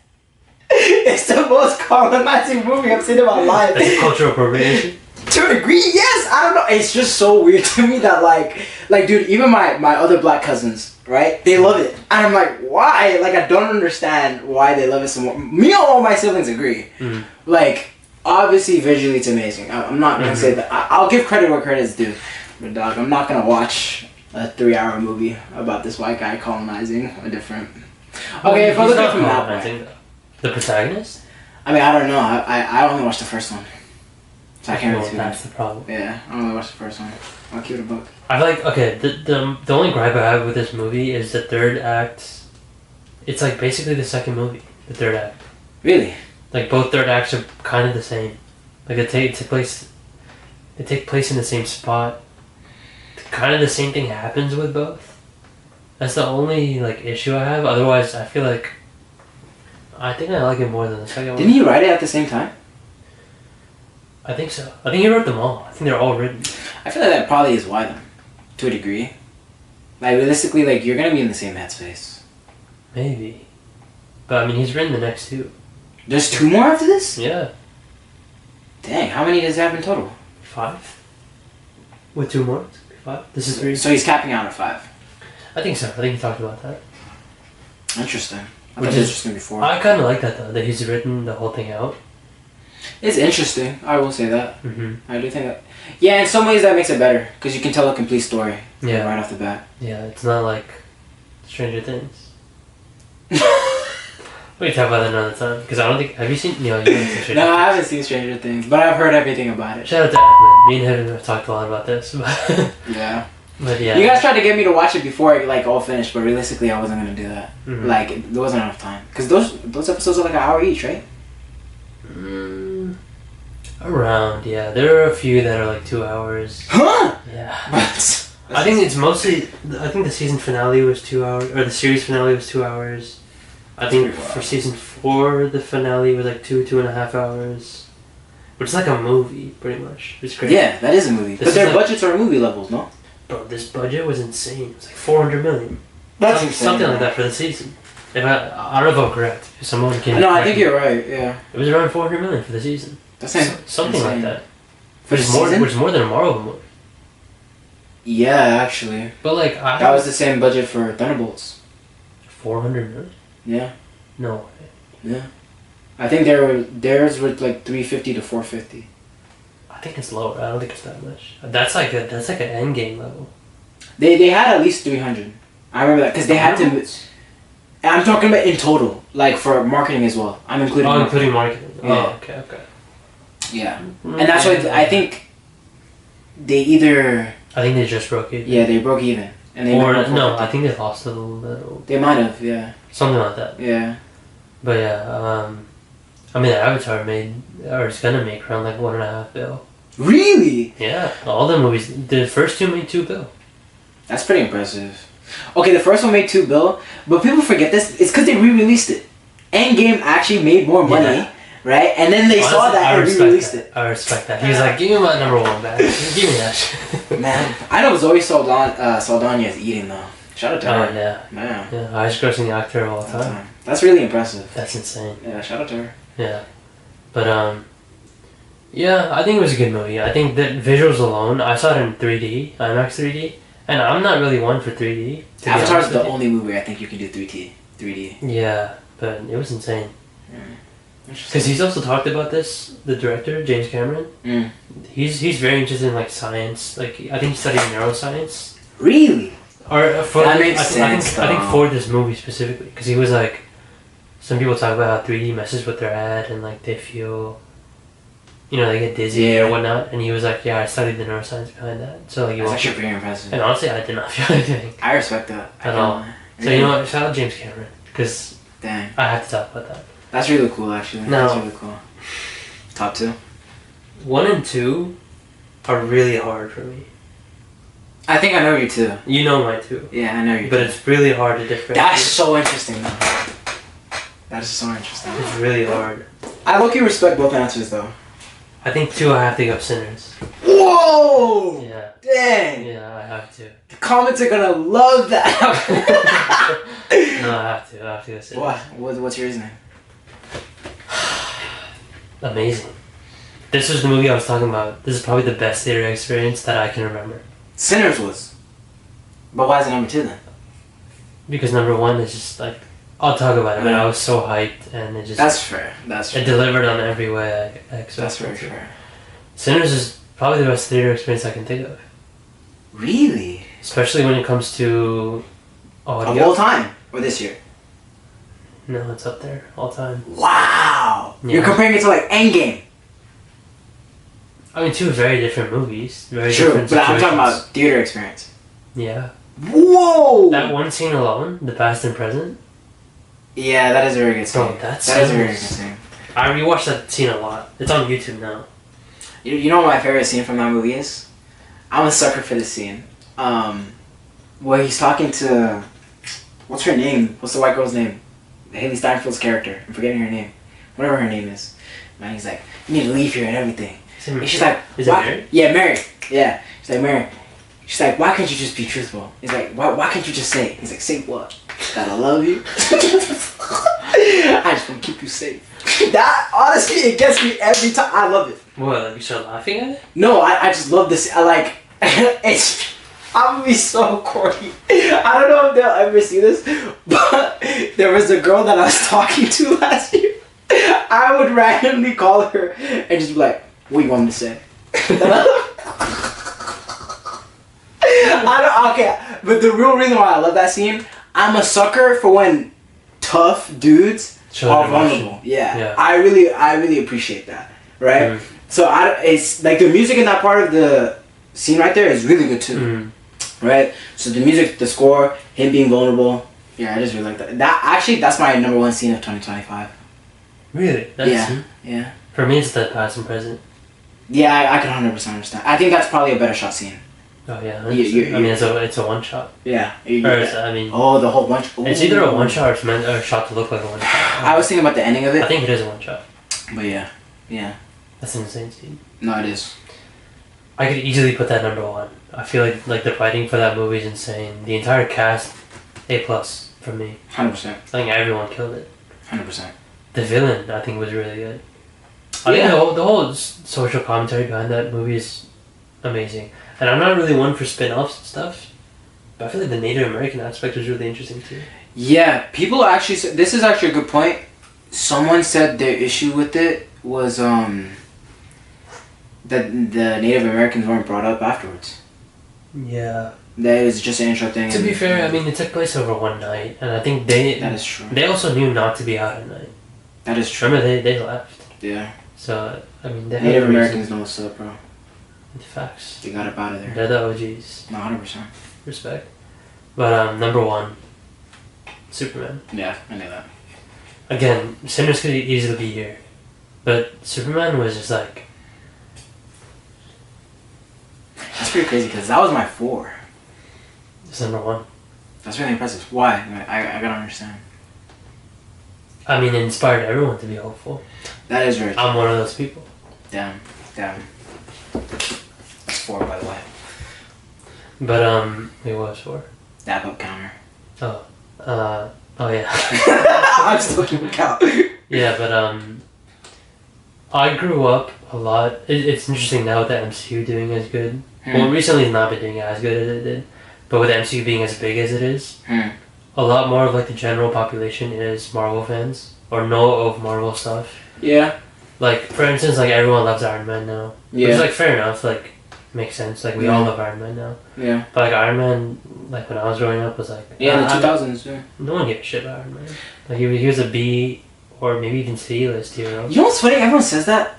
It's the most colonizing movie I've seen in my life. That's cultural appropriation? To a degree, yes. I don't know. It's just so weird to me that, like, dude, even my other black cousins, right? They love it. And I'm like, why? Like, I don't understand why they love it so much. Me and all my siblings agree. Like, obviously, visually, it's amazing. I'm not going to say that. I'll give credit where credit's due. But, dog, I'm not going to watch a 3-hour movie about this white guy colonizing a different... Okay, if I look at it from that point... The protagonist? I mean, I don't know. I only watched the first one. So I can't really see that's the problem. Yeah, I only watched the first one. I'll keep it a book. I feel like, okay, the only gripe I have with this movie is the third act. It's like basically the second movie, the third act. Really? Like both third acts are kind of the same. Like they take place in the same spot. Kind of the same thing happens with both. That's the only like issue I have. Otherwise, I feel like I think I like it more than the second one. Didn't he write it at the same time? I think so. I think he wrote them all. I think they're all written. I feel like that probably is why, then. To a degree. Like, realistically, like, you're gonna be in the same headspace. Maybe. But, I mean, he's written the next 2. There's 2 more after this? Yeah. Dang, how many does he have in total? 5. With 2 more? 5? This is 3. So he's capping out at 5. I think so. I think he talked about that. Interesting. I thought this was gonna be 4. I kind of like that, though, that he's written the whole thing out. It's interesting. I will say that. Mm-hmm. I do think that. Yeah, in some ways that makes it better because you can tell a complete story. Yeah. Right off the bat. Yeah, it's not like Stranger Things. We can talk about that another time because I don't think. Have you seen? You haven't seen Stranger Things. No, I haven't seen Stranger Things, but I've heard everything about it. Shout out to Ahmed. Me and him have talked a lot about this. Yeah. But yeah. You guys tried to get me to watch it before it like all finished, but realistically, I wasn't gonna do that. Mm-hmm. Like there wasn't enough time because those episodes are like an hour each, right? Around, yeah. There are a few that are like 2 hours. Huh? Yeah. I think it's mostly. I think the season finale was 2 hours, or the series finale was 2 hours. I think for season 4, the finale was like 2.5 hours, which is like a movie, pretty much. It's crazy. Yeah, that is a movie. But their budgets are movie levels, no? Bro, this budget was insane. It was like 400 million. That's insane, something like that for the season. If I don't know if I'm correct. If someone can. No, I think you're right. Yeah. It was around 400 million for the season. That's something insane. like that. For the season? Which is more than a Marvel movie. Yeah, actually. But like that was the same budget for Thunderbolts. 400 million. Yeah. No way. Yeah. I think theirs were like 350 to 450. I think it's lower. I don't think it's that much. That's like an Endgame level. They had at least 300. I remember that because they had to. I'm talking about in total, like for marketing as well. I'm including. Oh, including marketing. Yeah. Oh, okay. Yeah, and that's why I think they either. I think they just broke even. Yeah, they broke even, and they. Or no, I think they lost a little. They might have, yeah. Something like that. Yeah. But yeah, I mean, Avatar is gonna make around like $1.5 billion. Really? Yeah, all the movies. The first 2 made $2 billion. That's pretty impressive. Okay, the first one made $2 billion, but people forget this. It's because they re-released it. Endgame actually made more money, right? And then they saw that and re-released it. I respect that. He was like, "Give me my number 1 back. Give me that shit." Man, I know Zoe Saldana is eating though. Shout out to her. Oh yeah. Man. Yeah, highest grossing actor of all time. That's really impressive. That's insane. Yeah, shout out to her. Yeah, but yeah, I think it was a good movie. I think that visuals alone, I saw it in 3D, IMAX 3D, and I'm not really one for 3D. Avatar's the only movie I think you can do 3D. Yeah, but it was insane. Mm. Because he's also talked about this, the director, James Cameron. Mm. He's very interested in like science. Like I think he studied neuroscience. Really? Or for that makes sense. I think for this movie specifically, because he was like, some people talk about how 3D messes with their head and like they feel, they get dizzy or whatnot. And he was like, yeah, I studied the neuroscience behind that. So like, that's actually pretty impressive. And honestly, I did not feel anything. I respect that at all. So you know what? Shout out James Cameron, because dang, I have to talk about that. That's really cool, actually. No. That's really cool. Top 2. 1 and 2 are really hard for me. I think I know you too. You know my 2. Yeah, I know you. But it's really hard to differentiate. That's so interesting, though. That is so interesting. It's really hard. I low-key respect both answers, though. I think 2, I have to go Sinners. Whoa! Yeah. Dang! Yeah, I have to. The comments are gonna love that. No, I have to go Sinners. Why? What's your reasoning? Amazing. This was the movie I was talking about. This is probably the best theater experience that I can remember. Sinners was. But why is it number 2 then? Because number 1 is just like, I'll talk about it, but I was so hyped and it just... That's fair. It delivered on every way I expected. That's very fair. Sinners is probably the best theater experience I can think of. Really? Especially when it comes to audio. Of all time? Or this year? No, it's up there. All time. Wow! Yeah. You're comparing it to like Endgame. I mean, 2 very different movies. Very True, different but I'm talking situations. about theater experience. Yeah. Whoa! That one scene alone, the past and present. Yeah, that is a very good scene. Bro, that is a very good scene. I rewatched that scene a lot. It's on YouTube now. You know what my favorite scene from that movie is? I'm a sucker for this scene. Where he's talking to... What's her name? What's the white girl's name? Haley Steinfeld's character. I'm forgetting her name. Whatever her name is. Man, he's like, you need to leave here and everything. And she's like... Is it Mary? Yeah, Mary. Yeah. She's like, Mary. She's like, why can't you just be truthful? He's like, why can't you just say it? He's like, say what? That I love you? I just want to keep you safe. That, honestly, it gets me every time. I love it. What, you start laughing at it? No, I just love this. I like, it's, I'm gonna be so corny. I don't know if they'll ever see this, but there was a girl that I was talking to last year. I would randomly call her and just be like, what do you want me to say? Okay, but the real reason why I love that scene, I'm a sucker for when tough dudes are vulnerable. Yeah. I really appreciate that, right? So it's like the music in that part of the scene right there is really good too, right? So the music, the score, him being vulnerable, yeah, I just really like that. That's my number 1 scene of 2025. Really? Yeah. For me, it's the past and present. Yeah, I can 100% understand. I think that's probably a better shot scene. Oh yeah, I You- mean it's a one shot. Yeah. I mean, the whole bunch. Ooh. it's either a one shot or it's meant or a shot to look like a one shot. I was thinking about the ending of I it, think it is a one shot. but yeah. That's an insane scene. No, it is. I could easily put that number one. I feel like the writing for that movie is insane. The entire cast, A+ for me. 100%. I think everyone killed it. 100%. The villain, I think, was really good. I think the whole social commentary behind that movie is amazing. And I'm not really one for spin-offs and stuff, but I feel like the Native American aspect was really interesting too. Yeah, people actually. This is actually a good point. Someone said their issue with it was that the Native Americans weren't brought up afterwards. Yeah. That is just an intro thing. To be fair, I mean, it took place over one night, and I think they... That is true. They also knew not to be out at night. That is true. Remember, they left. Yeah. So, I mean, they Native had a reason. Americans know what's up, bro. Facts. They got up out of there. They're the OGs. No, 100%. Respect. But, number one, Superman. Yeah, I knew that. Again, Sinners could easily be here. But Superman was just like... That's pretty crazy, because that was my 4. It's number one. That's really impressive. Why? I gotta understand. I mean, it inspired everyone to be hopeful. That is very true. I'm one of those people. Damn. That's 4, by the way. But, wait, what was 4? Dab up counter. Oh yeah. I'm still keeping count. Yeah, but, I grew up a lot. It's interesting now with the MCU doing as good. Well, recently it's not been doing as good as it did. But with the MCU being as big as it is, a lot more of like the general population is Marvel fans or know of Marvel stuff. Yeah. Like for instance, like everyone loves Iron Man now. Yeah. Which is like fair enough. Like makes sense. Like we all love Iron Man now. Yeah. But like Iron Man, like when I was growing up, was like in the 2000s. Yeah. No one gave a shit about Iron Man. Like he was a B or maybe even C list hero. You know what's funny? Everyone says that.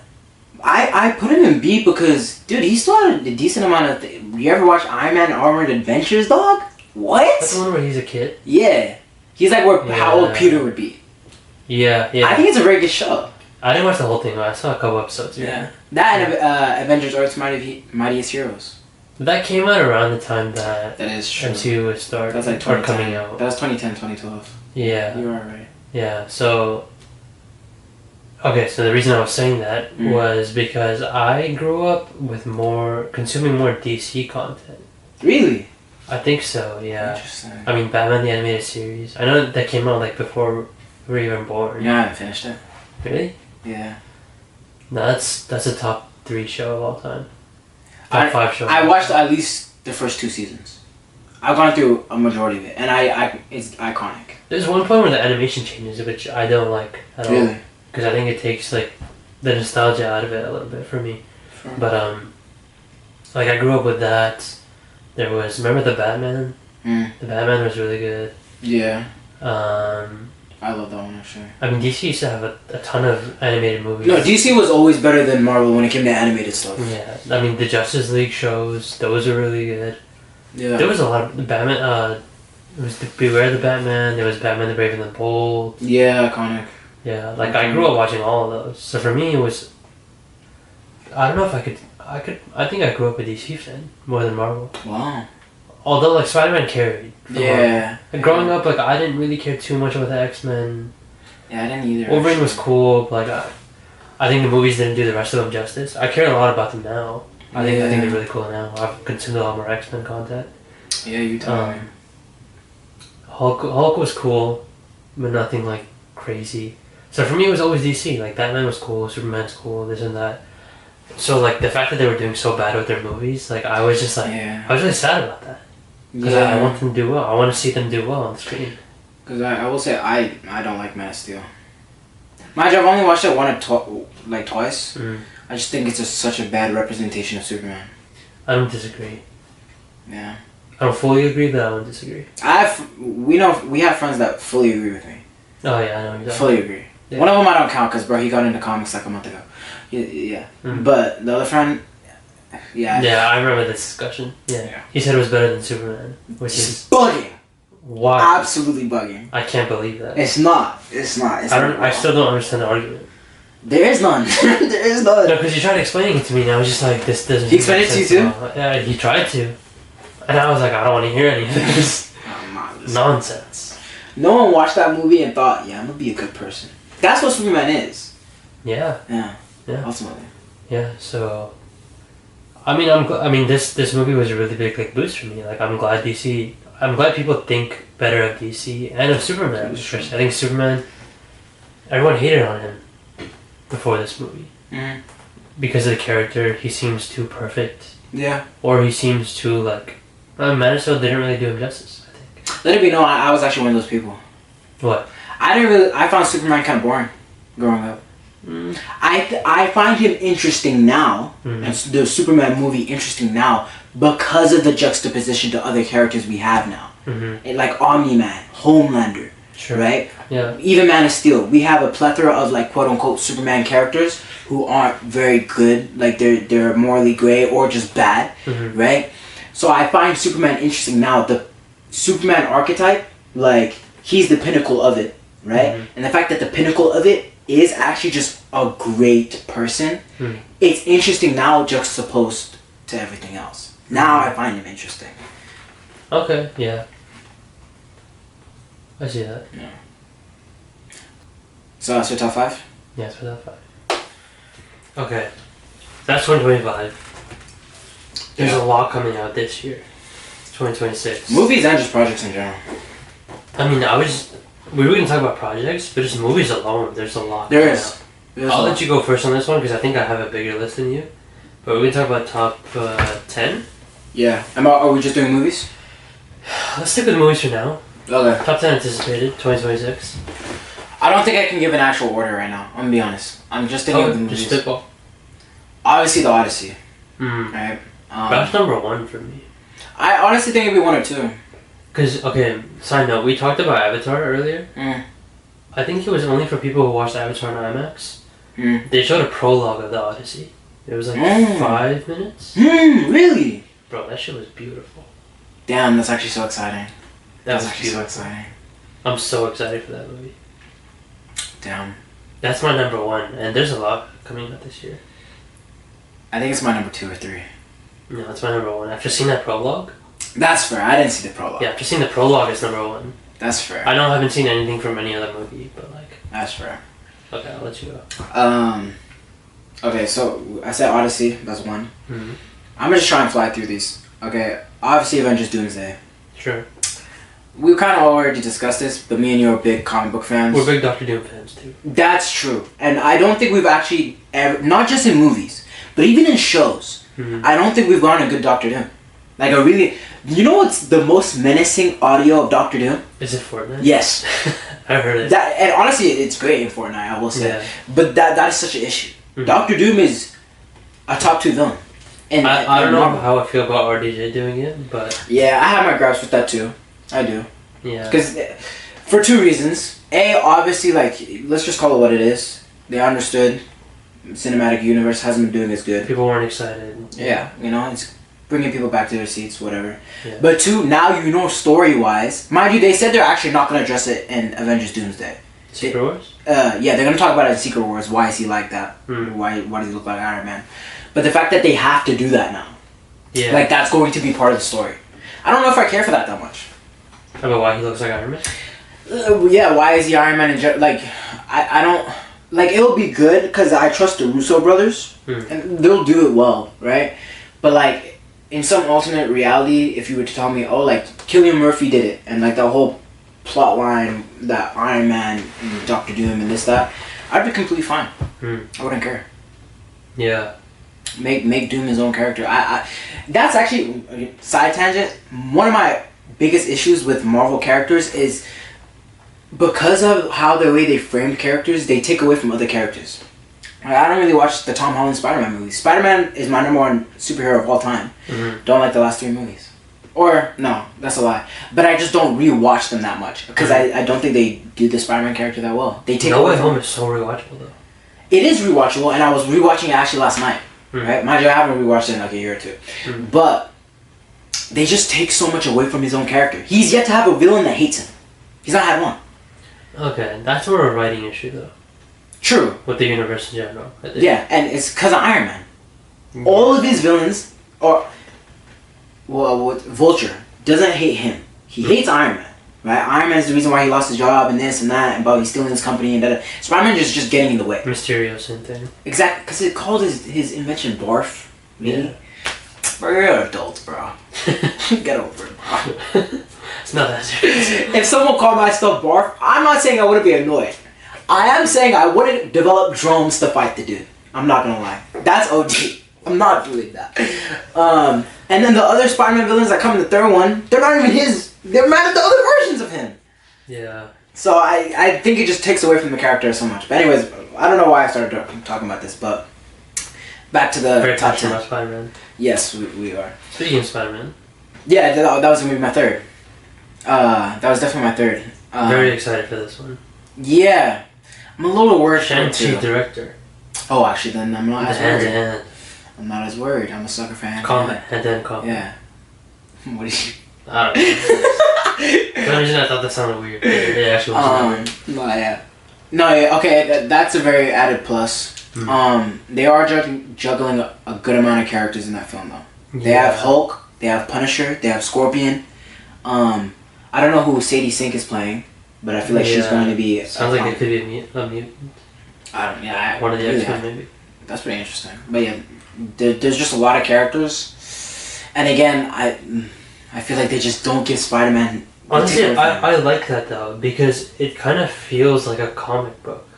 I put him in B because, dude, he still had a decent amount of... You ever watch Iron Man Armored Adventures, dog? What? That's the one where he's a kid? Yeah. He's like how old Peter would be. Yeah. I think it's a very good show. I didn't watch the whole thing, but I saw a couple episodes. Yeah. That and Avengers Earth's Mightiest Heroes. That came out around the time that is true. MCU was starting. That's like or coming out. That was 2010, 2012. Yeah. You are right. Yeah, so... Okay, so the reason I was saying that was because I grew up with consuming more DC content. Really? I think so, yeah. Interesting. I mean, Batman the Animated Series. I know that came out like before we were even born. Yeah, I haven't finished it. Really? Yeah. No, that's a top 3 show of all time. Top 5 show. I watched at least the first 2 seasons. I've gone through a majority of it, and it's iconic. There's one point where the animation changes, which I don't like at all. Really? Because I think it takes like the nostalgia out of it a little bit for me. Sure. But like I grew up with that. There was remember the Batman? The Batman was really good. Yeah. I love that one actually. I mean DC used to have a ton of animated movies. No, DC was always better than Marvel when it came to animated stuff. Yeah. I mean the Justice League shows, those are really good. Yeah. There was a lot of Batman it was Beware the Batman, there was Batman the Brave and the Bold. Yeah, iconic. Yeah, like I grew up watching all of those. So for me, it was. I don't know if I think I grew up a DC fan more than Marvel. Wow. Although like Spider-Man carried. Yeah. Like, growing up, like I didn't really care too much about the X-Men. Yeah, I didn't either. Wolverine was cool, but like I think the movies didn't do the rest of them justice. I care a lot about them now. I think they're really cool now. I've consumed a lot more X-Men content. Yeah, you tell me. Hulk was cool, but nothing like crazy. So for me, it was always DC. Like Batman was cool, Superman's cool, this and that. So like the fact that they were doing so bad with their movies, like I was just like, I was really sad about that. Because I want them to do well. I want to see them do well on the screen. Because I will say I don't like Man of Steel. Mind you, I've only watched it twice. I just think it's just such a bad representation of Superman. I don't disagree. Yeah. I don't fully agree, but I don't disagree. We have friends that fully agree with me. Oh yeah, I know exactly. Fully agree. Yeah. One of them I don't count because bro, he got into comics like a month ago. Yeah. But the other friend, yeah. Yeah, I remember this discussion. Yeah. He said it was better than Superman, which is bugging. Wow. Absolutely bugging. I can't believe that. It's not. I still don't understand the argument. There is none. There is none. No, because you tried explaining it to me, and I was just like, this doesn't. He explained it to you too? Yeah, he tried to. And I was like, I don't want to hear any of this nonsense. No one watched that movie and thought, yeah, I'm gonna be a good person. That's what Superman is. Yeah. Yeah. Yeah. Ultimately. Yeah. So, I mean, this movie was a really big like boost for me. Like, I'm glad DC. I'm glad people think better of DC and of Superman. Especially, I think Superman. Everyone hated on him before this movie because of the character. He seems too perfect. Yeah. Or he seems too like. Man of Steel didn't really do him justice, I think. Let it be known, I was actually one of those people. What? I found Superman kind of boring growing up. I find him interesting now, and the Superman movie interesting now because of the juxtaposition to other characters we have now. Like Omni-Man, Homelander, right? Yeah. Even Man of Steel. We have a plethora of like quote-unquote Superman characters who aren't very good, like they're morally gray or just bad, right? So I find Superman interesting now. The Superman archetype, like, he's the pinnacle of it, right? And the fact that the pinnacle of it is actually just a great person, it's interesting now juxtaposed to everything else. Now I find him interesting. Okay, yeah. I see that. Yeah. So that's your top 5? Yeah, it's for top 5. Okay. That's 2025. There's a lot coming out this year. 2026. Movies and just projects in general. I mean, we were going to talk about projects, but just movies alone, there's a lot. There is. I'll let you go first on this one because I think I have a bigger list than you. But we're going to talk about top 10. Yeah. Are we just doing movies? Let's stick with movies for now. Okay. Top 10 anticipated, 2026. I don't think I can give an actual order right now. I'm going to be honest. I'm just thinking of the movies. Just spitball. Obviously, The Odyssey. Right? That's number 1 for me. I honestly think it'd be 1 or 2. Because, okay, side note, we talked about Avatar earlier. I think it was only for people who watched Avatar on IMAX. They showed a prologue of The Odyssey. It was like 5 minutes. Really? Bro, that shit was beautiful. Damn, that's actually so exciting. That's actually so exciting. I'm so excited for that movie. Damn. That's my number 1, and there's a lot coming out this year. I think it's my number 2 or 3. No, that's my number 1. After seeing that prologue. That's fair. I didn't see the prologue. Yeah, after seeing the prologue, it's number 1. That's fair. I know I haven't seen anything from any other movie, but like. That's fair. Okay, I'll let you go. Okay, so I said Odyssey. That's 1. I'm gonna just try and fly through these. Okay, obviously Avengers Doomsday. Sure. We kind of already discussed this, but me and you are big comic book fans. We're big Doctor Doom fans too. That's true, and I don't think we've actually ever, not just in movies, but even in shows, I don't think we've gotten a good Doctor Doom. Like a really, you know what's the most menacing audio of Doctor Doom? Is it Fortnite? Yes. I heard it. That, and honestly, it's great in Fortnite, I will say. Yeah. But that is such an issue. Doctor Doom is a top 2 villain. And I don't know how I feel about RDJ doing it, but yeah, I have my gripes with that too. I do. Yeah. Because for 2 reasons. A, obviously, like, let's just call it what it is. They understood cinematic universe hasn't been doing as good. People weren't excited. Yeah, you know, it's bringing people back to their seats, whatever. Yeah. But 2, now you know story-wise. Mind you, they said they're actually not going to address it in Avengers Doomsday. Secret Wars? Yeah, they're going to talk about it in Secret Wars. Why is he like that? Why does he look like Iron Man? But the fact that they have to do that now. Yeah. Like, that's going to be part of the story. I don't know if I care for that much. About why he looks like Iron Man? Yeah, why is he Iron Man? Like, I don't... Like, it'll be good because I trust the Russo brothers. And they'll do it well, right? But, like, in some alternate reality, if you were to tell me, oh, like, Cillian Murphy did it, and, like, the whole plot line that Iron Man and Doctor Doom and this, that, I'd be completely fine. I wouldn't care. Yeah. Make Doom his own character. That's actually, side tangent, one of my biggest issues with Marvel characters is because of how the way they framed characters, they take away from other characters. I don't really watch the Tom Holland Spider-Man movies. Spider-Man is my number 1 superhero of all time. Don't like the last 3 movies. Or, no, that's a lie. But I just don't re-watch them that much. Because I don't think they do the Spider-Man character that well. They take No away Way from Home is so rewatchable though. It is rewatchable, and I was rewatching it actually last night. Right? Mind you, I haven't rewatched it in like a year or 2. But they just take so much away from his own character. He's yet to have a villain that hates him. He's not had one. Okay, that's more of a writing issue though. True. With the universe in general. Yeah, and it's because of Iron Man. All of his villains are... Vulture doesn't hate him. He hates Iron Man. Right? Iron Man is the reason why he lost his job and this and that, and about he's stealing his company and that. Spider-Man is just getting in the way. Mysterio, same thing. Exactly, because it called his invention Barf. Really? Yeah. Bro, you're adults, bro. Get over it, bro. It's not that serious. If someone called my stuff Barf, I'm not saying I wouldn't be annoyed. I am saying I wouldn't develop drones to fight the dude. I'm not gonna lie. That's OG. I'm not doing that. And then the other Spider-Man villains that come in the third one, they're not even his. They're mad at the other versions of him. Yeah. So I think it just takes away from the character so much. But anyways, I don't know why I started talking about this, but back to the Very top passionate 10. about Spider-Man. Yes, we are. Speaking of Spider-Man. Yeah, that was gonna be my third. That was definitely my third. Very excited for this one. Yeah. I'm a little worried for it Shang-Chi too. director. Oh, actually, then I'm not as Hand to worried. hand. I'm not as worried. I'm a sucker for hand. Combat. Hand-to-hand combat. Yeah. What is you? I don't know. For some reason I thought that sounded weird. It actually was No, yeah. No, yeah, okay, that's a very added plus. They are juggling a good amount of characters in that film, though. They have Hulk, they have Punisher, they have Scorpion. I don't know who Sadie Sink is playing, but I feel like she's going to be... Sounds like it could be a mutant. One of the X-Men, maybe. That's pretty interesting. But yeah, there's just a lot of characters. And again, I feel like they just don't give Spider-Man... Honestly, I like that, though, because it kind of feels like a comic book.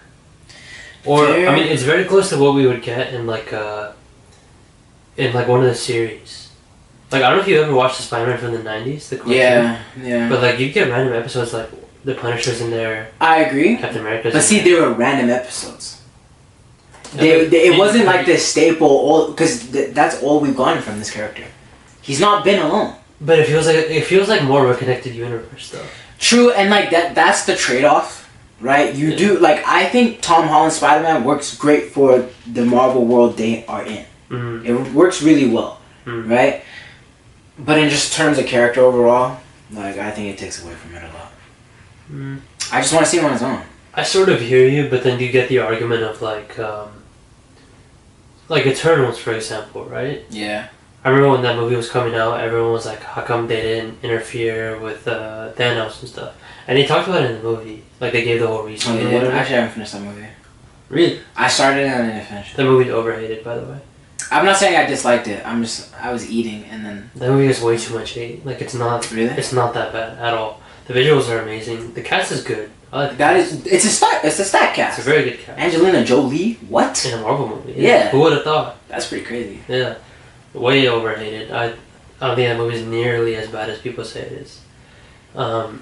Or, I mean, it's very close to what we would get in, like, one of the series. Like, I don't know if you ever watched the Spider-Man from the 90s, the cartoon. Yeah. But, like, you get random episodes, like, the Punisher's in there. I agree. Captain America's But see, they were random episodes. It wasn't like the staple, because that's all we've gotten from this character. He's not been alone. But it feels like more of a connected universe, though. True, and like that's the trade-off, right? You do like I think Tom Holland's Spider-Man works great for the Marvel world they are in. Mm. It works really well, right? But in just terms of character overall, like I think it takes away from it a lot. Mm. I just want to see him on his own. I sort of hear you, but then you get the argument of like Eternals, for example, right? Yeah. I remember when that movie was coming out, everyone was like, how come they didn't interfere with Thanos and stuff? And he talked about it in the movie. Like, they gave the whole reason. Actually, I haven't finished that movie. Really? I started it and I didn't finish it. The movie's overhated, by the way. I'm not saying I disliked it. I was eating and then... That movie has way too much hate. Like, it's not... Really? It's not that bad at all. The visuals are amazing. The cast is good. I like the That cast. is... It's a stat cast. It's a very good cast. Angelina Jolie? What? In a Marvel movie. Yeah. Who would have thought? That's pretty crazy. Yeah. Way overhated. I don't think that movie's nearly as bad as people say it is. But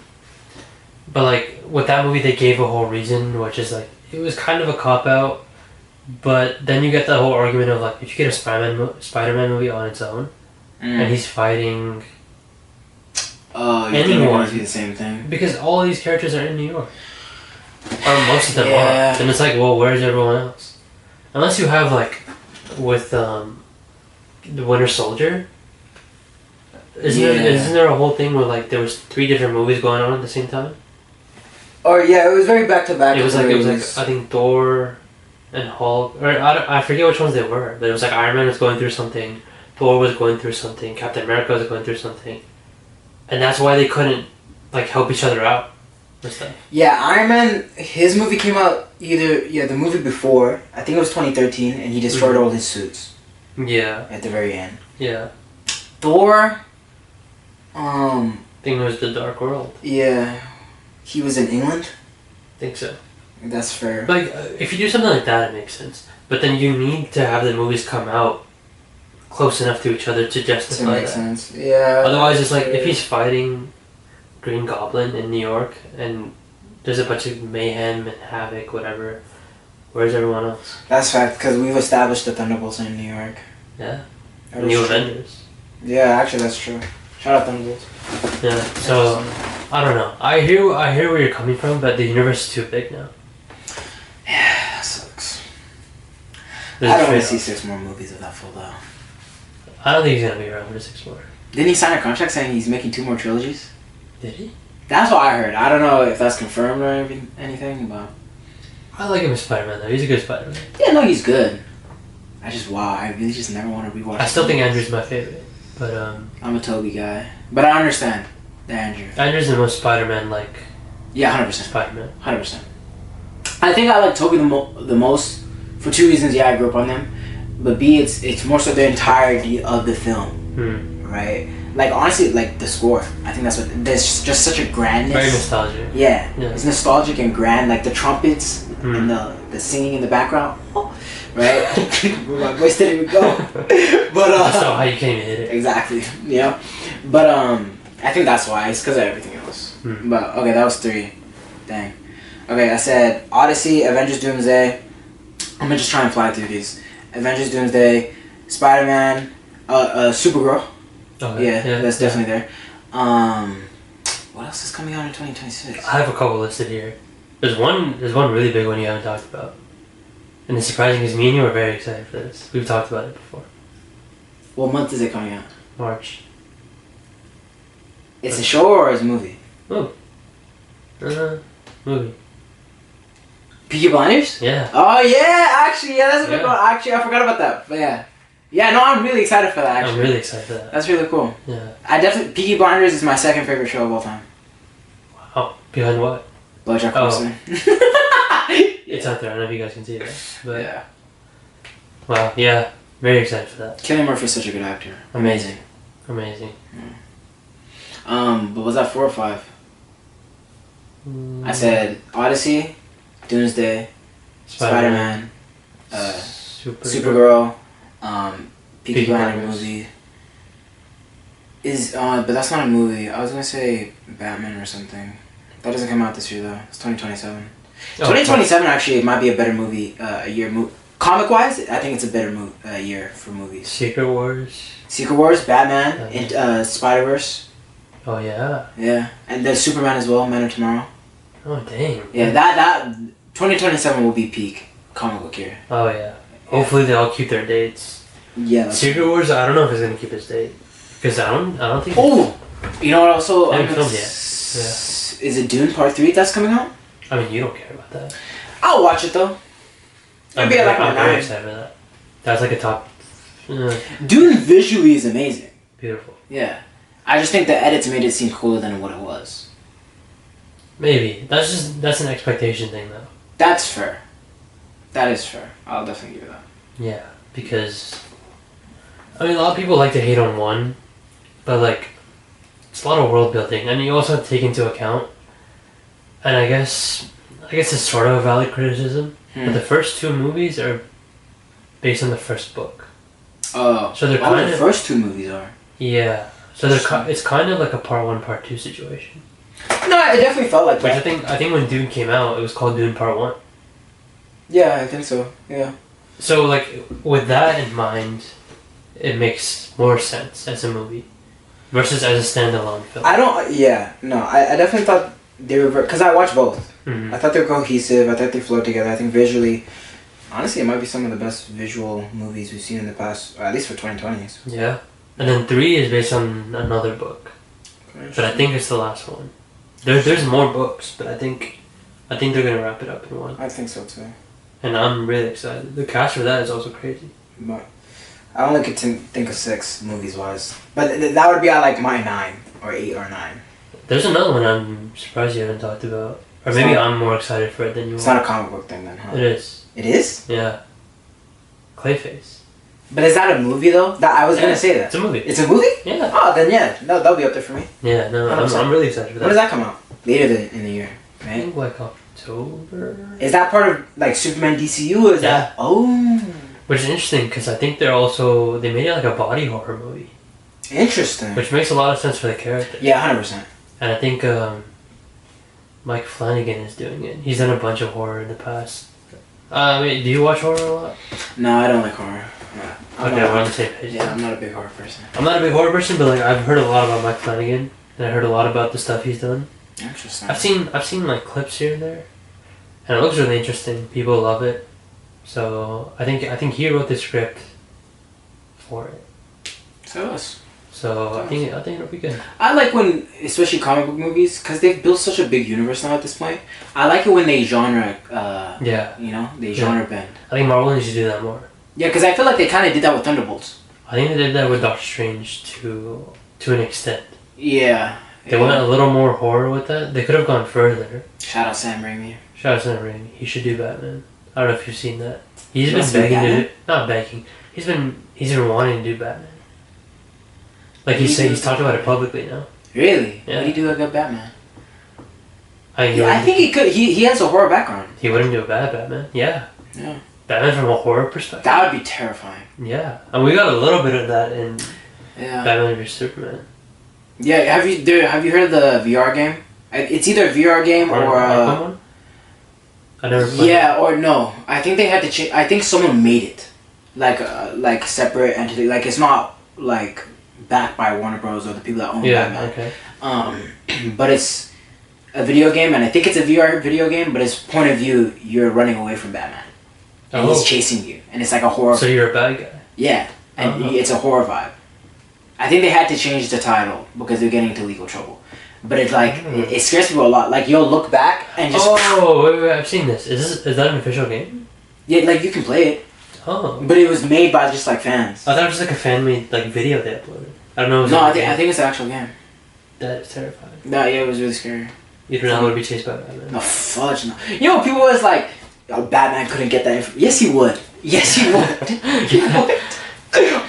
like with that movie, they gave a whole reason, which is like it was kind of a cop out. But then you get the whole argument of like if you get a Spider-Man movie on its own, and he's fighting. Oh, you anyone think do the same thing? Because all these characters are in New York, or most of them Yeah. are. And it's like, well, where's everyone else? Unless you have like with the Winter Soldier. Isn't there a whole thing where like there was 3 different movies going on at the same time? Or yeah, it was very back to back. It was like I think Thor and Hulk, or I forget which ones they were, but it was like Iron Man was going through something, Thor was going through something, Captain America was going through something, and that's why they couldn't like help each other out and stuff. Yeah, Iron Man. His movie came out the movie before. I think it was 2013, and he destroyed all his suits. Yeah. At the very end. Yeah. Thor. I think it was the Dark World. Yeah, he was in England. I think so. That's fair. Like, if you do something like that, it makes sense. But then you need to have the movies come out close enough to each other to justify to make that. sense. Yeah. Otherwise, it's like if he's fighting Green Goblin in New York and there's a bunch of mayhem and havoc, whatever. Where's everyone else? That's fact, because we've established the Thunderbolts in New York. Yeah. That is New true. Avengers. Yeah, actually, that's true. Shout out Thunderbolts. Yeah. So I don't know. I hear where you're coming from, but the universe is too big now. Yeah, that sucks. There's I don't want to trade-offs. see 6 more movies of that full though. I don't think he's gonna be around for 6 more. Didn't he sign a contract saying he's making 2 more trilogies? Did he? That's what I heard. I don't know if that's confirmed or anything, but... I like him as Spider-Man though. He's a good Spider-Man. Yeah, no, he's good. I really just never want to rewatch I still think Andrew's my favorite. But I'm a Tobey guy, but I understand the Andrew. Andrew's the most Spider-Man like. Yeah, 100%. Spider-Man. 100%. I think I like Tobey the most for two reasons. Yeah, I grew up on them, but B, it's more so the entirety of the film, right? Like honestly, like the score. I think that's what. There's just such a grandness. Very nostalgic. Yeah, it's nostalgic and grand. Like the trumpets and the singing in the background. Right? Where my voice didn't even go. But that's not how you can't even hit it. Exactly. Yeah. But I think that's why. It's because of everything else. But okay, that was 3. Dang. Okay, I said Odyssey, Avengers Doomsday. I'm gonna just try and fly through these. Avengers Doomsday, Spider-Man, Supergirl. Okay. Yeah, that's definitely there. What else is coming out in 2026? I have a couple listed here. There's one really big one you haven't talked about. And it's surprising because me and you were very excited for this. We've talked about it before. What month is it coming out? March. It's a show or it's a movie? Oh. Movie. Peaky Blinders? Yeah. Oh yeah, actually, yeah, that's a big one. Actually, I forgot about that. But yeah. Yeah, no, I'm really excited for that, actually. I'm really excited for that. That's really cool. Yeah. Peaky Blinders is my second favorite show of all time. Wow. Behind what? BoJack Horseman. It's out there. I don't know if you guys can see it. But yeah. Wow. Yeah. Very excited for that. Cillian Murphy's such a good actor. Amazing. But was that 4 or 5? I said Odyssey, Doomsday, Spider-Man, Supergirl, Peaky Blinders movie. But that's not a movie. I was gonna say Batman or something. That doesn't come out this year though. It's 2027. 2027 actually it might be a better movie year. Comic wise, I think it's a better year for movies. Secret Wars, Batman, and Spider-Verse. Oh yeah. Yeah, and then Superman as well, Man of Tomorrow. Oh dang. Yeah, that 2027 will be peak comic book year. Oh yeah. Hopefully they all keep their dates. Yeah. Secret Wars, I don't know if it's gonna keep its date because I don't think. Oh, you know what? Also, I haven't filmed yet. Yeah. Is it Dune Part 3 that's coming out? I mean, you don't care about that. I'll watch it though. I'm very excited for that. That's like a top. Dune visually is amazing. Beautiful. Yeah, I just think the edits made it seem cooler than what it was. Maybe that's an expectation thing though. That's fair. That is fair. I'll definitely give you that. Yeah, because I mean a lot of people like to hate on one, but like it's a lot of world building, and you also have to take into account. And I guess it's sort of a valid criticism, but the first 2 movies are based on the first book. Oh, so they're kind of the first 2 movies are. Yeah, so it's kind of like a part 1, part 2 situation. No, it definitely felt like that. I think when Dune came out, it was called Dune Part 1. Yeah, I think so. Yeah. So like with that in mind, it makes more sense as a movie versus as a standalone film. I definitely thought they were because I watched both. Mm-hmm. I thought they were cohesive. I thought they flowed together. I think visually, honestly, it might be some of the best visual movies we've seen in the past, or at least for 2020s. Yeah, and then 3 is based on another book, but I think it's the last one. There's more books, but I think they're gonna wrap it up in one. I think so too. And I'm really excited. The cast for that is also crazy. But I only could think of 6 movies wise, but that would be at like my 9 or 8 or 9. There's another one I'm surprised you haven't talked about. Or maybe I'm more excited for it than you are. It's not a comic book thing then, huh? It is. It is? Yeah. Clayface. But is that a movie though? I was gonna say that. It's a movie. It's a movie? Yeah. Oh, then yeah. No, that'll be up there for me. Yeah, no, I'm really excited for that. When does that come out? Later in the year, right? I think like October. Is that part of like Superman DCU or is that? Oh. Which is interesting because I think they made it like a body horror movie. Interesting. Which makes a lot of sense for the character. Yeah, 100%. And I think Mike Flanagan is doing it. He's done a bunch of horror in the past. Do you watch horror a lot? No, I don't like horror. Yeah. Okay, we're on the same page. Yeah, I'm not a big horror person. I'm not a big horror person, but like I've heard a lot about Mike Flanagan, and I heard a lot about the stuff he's done. Interesting. I've seen like clips here and there, and it looks really interesting. People love it, so I think he wrote the script for it. So I think it'll be good. I like when, especially comic book movies, because they've built such a big universe now at this point. I like it when they genre. They genre bend. I think Marvel needs to do that more. Yeah, because I feel like they kind of did that with Thunderbolts. I think they did that with Doctor Strange to an extent. Yeah. They went a little more horror with that. They could have gone further. Shout out Sam Raimi. Shout out Sam Raimi. He should do Batman. I don't know if you've seen that. He's been begging to do... Not begging. He's been wanting to do Batman. Like he's talked about it publicly now. Really? Yeah. Would he do a good Batman? I think he could. He has a horror background. He wouldn't do a bad Batman. Yeah. Yeah. Batman from a horror perspective. That would be terrifying. Yeah, and we got a little bit of that in Yeah. Batman vs Superman. Yeah. Have you heard of the VR game? It's either a VR game or one? I never played yeah, or no. I think they had to change. I think someone made it, like separate entity. Like it's not like backed by Warner Bros. Or the people that own Batman. Okay. But it's a video game, and I think it's a VR video game. But it's point of view, you're running away from Batman, and he's chasing you, and it's like a horror. So you're a bad guy. Yeah, and it's a horror vibe. I think they had to change the title because they're getting into legal trouble. But it's like it scares people a lot. Like you'll look back and just wait, I've seen this. Is that an official game? Yeah, like you can play it. Oh. But it was made by just like fans. I thought it was like a fan made like video they uploaded. I don't know. No, I think it's an actual game. That is terrifying. No, yeah, it was really scary. You don't know how to be chased by Batman. No fudge, no. You know, people was like, oh, Batman couldn't get that information. Yes, he would. Yes, he would. He would.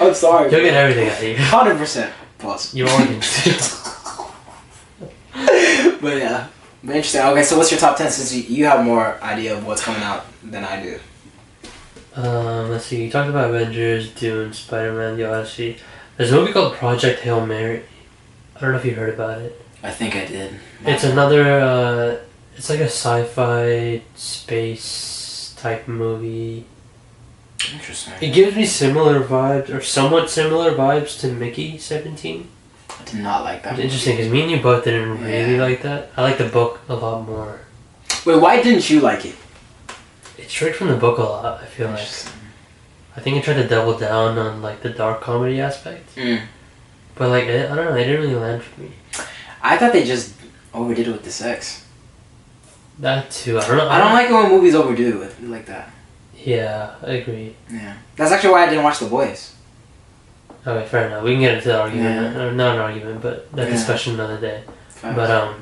I'm sorry. You'll get everything out of you. 100%. Plus. You are going But yeah. But interesting. Okay, so what's your top 10 since you have more idea of what's coming out than I do? Let's see. You talked about Avengers, Dune, Spider-Man, The Odyssey. There's a movie called Project Hail Mary. I don't know if you heard about it. I think I did. It's another, it's like a sci-fi space type movie. Interesting. It gives me similar vibes, or somewhat similar vibes to Mickey 17. I did not like that. It's interesting, because me and you both didn't really like that. I like the book a lot more. Wait, why didn't you like it? It's straight from the book a lot, I feel like. I think it tried to double down on like the dark comedy aspect. But like, I don't know, it didn't really land for me. I thought they just overdid it with the sex. That too, I don't know. I don't like it when movies overdo it like that. Yeah, I agree. Yeah. That's actually why I didn't watch The Boys. Okay, fair enough. We can get into that argument. Not an argument, but that discussion another day. Facts. But,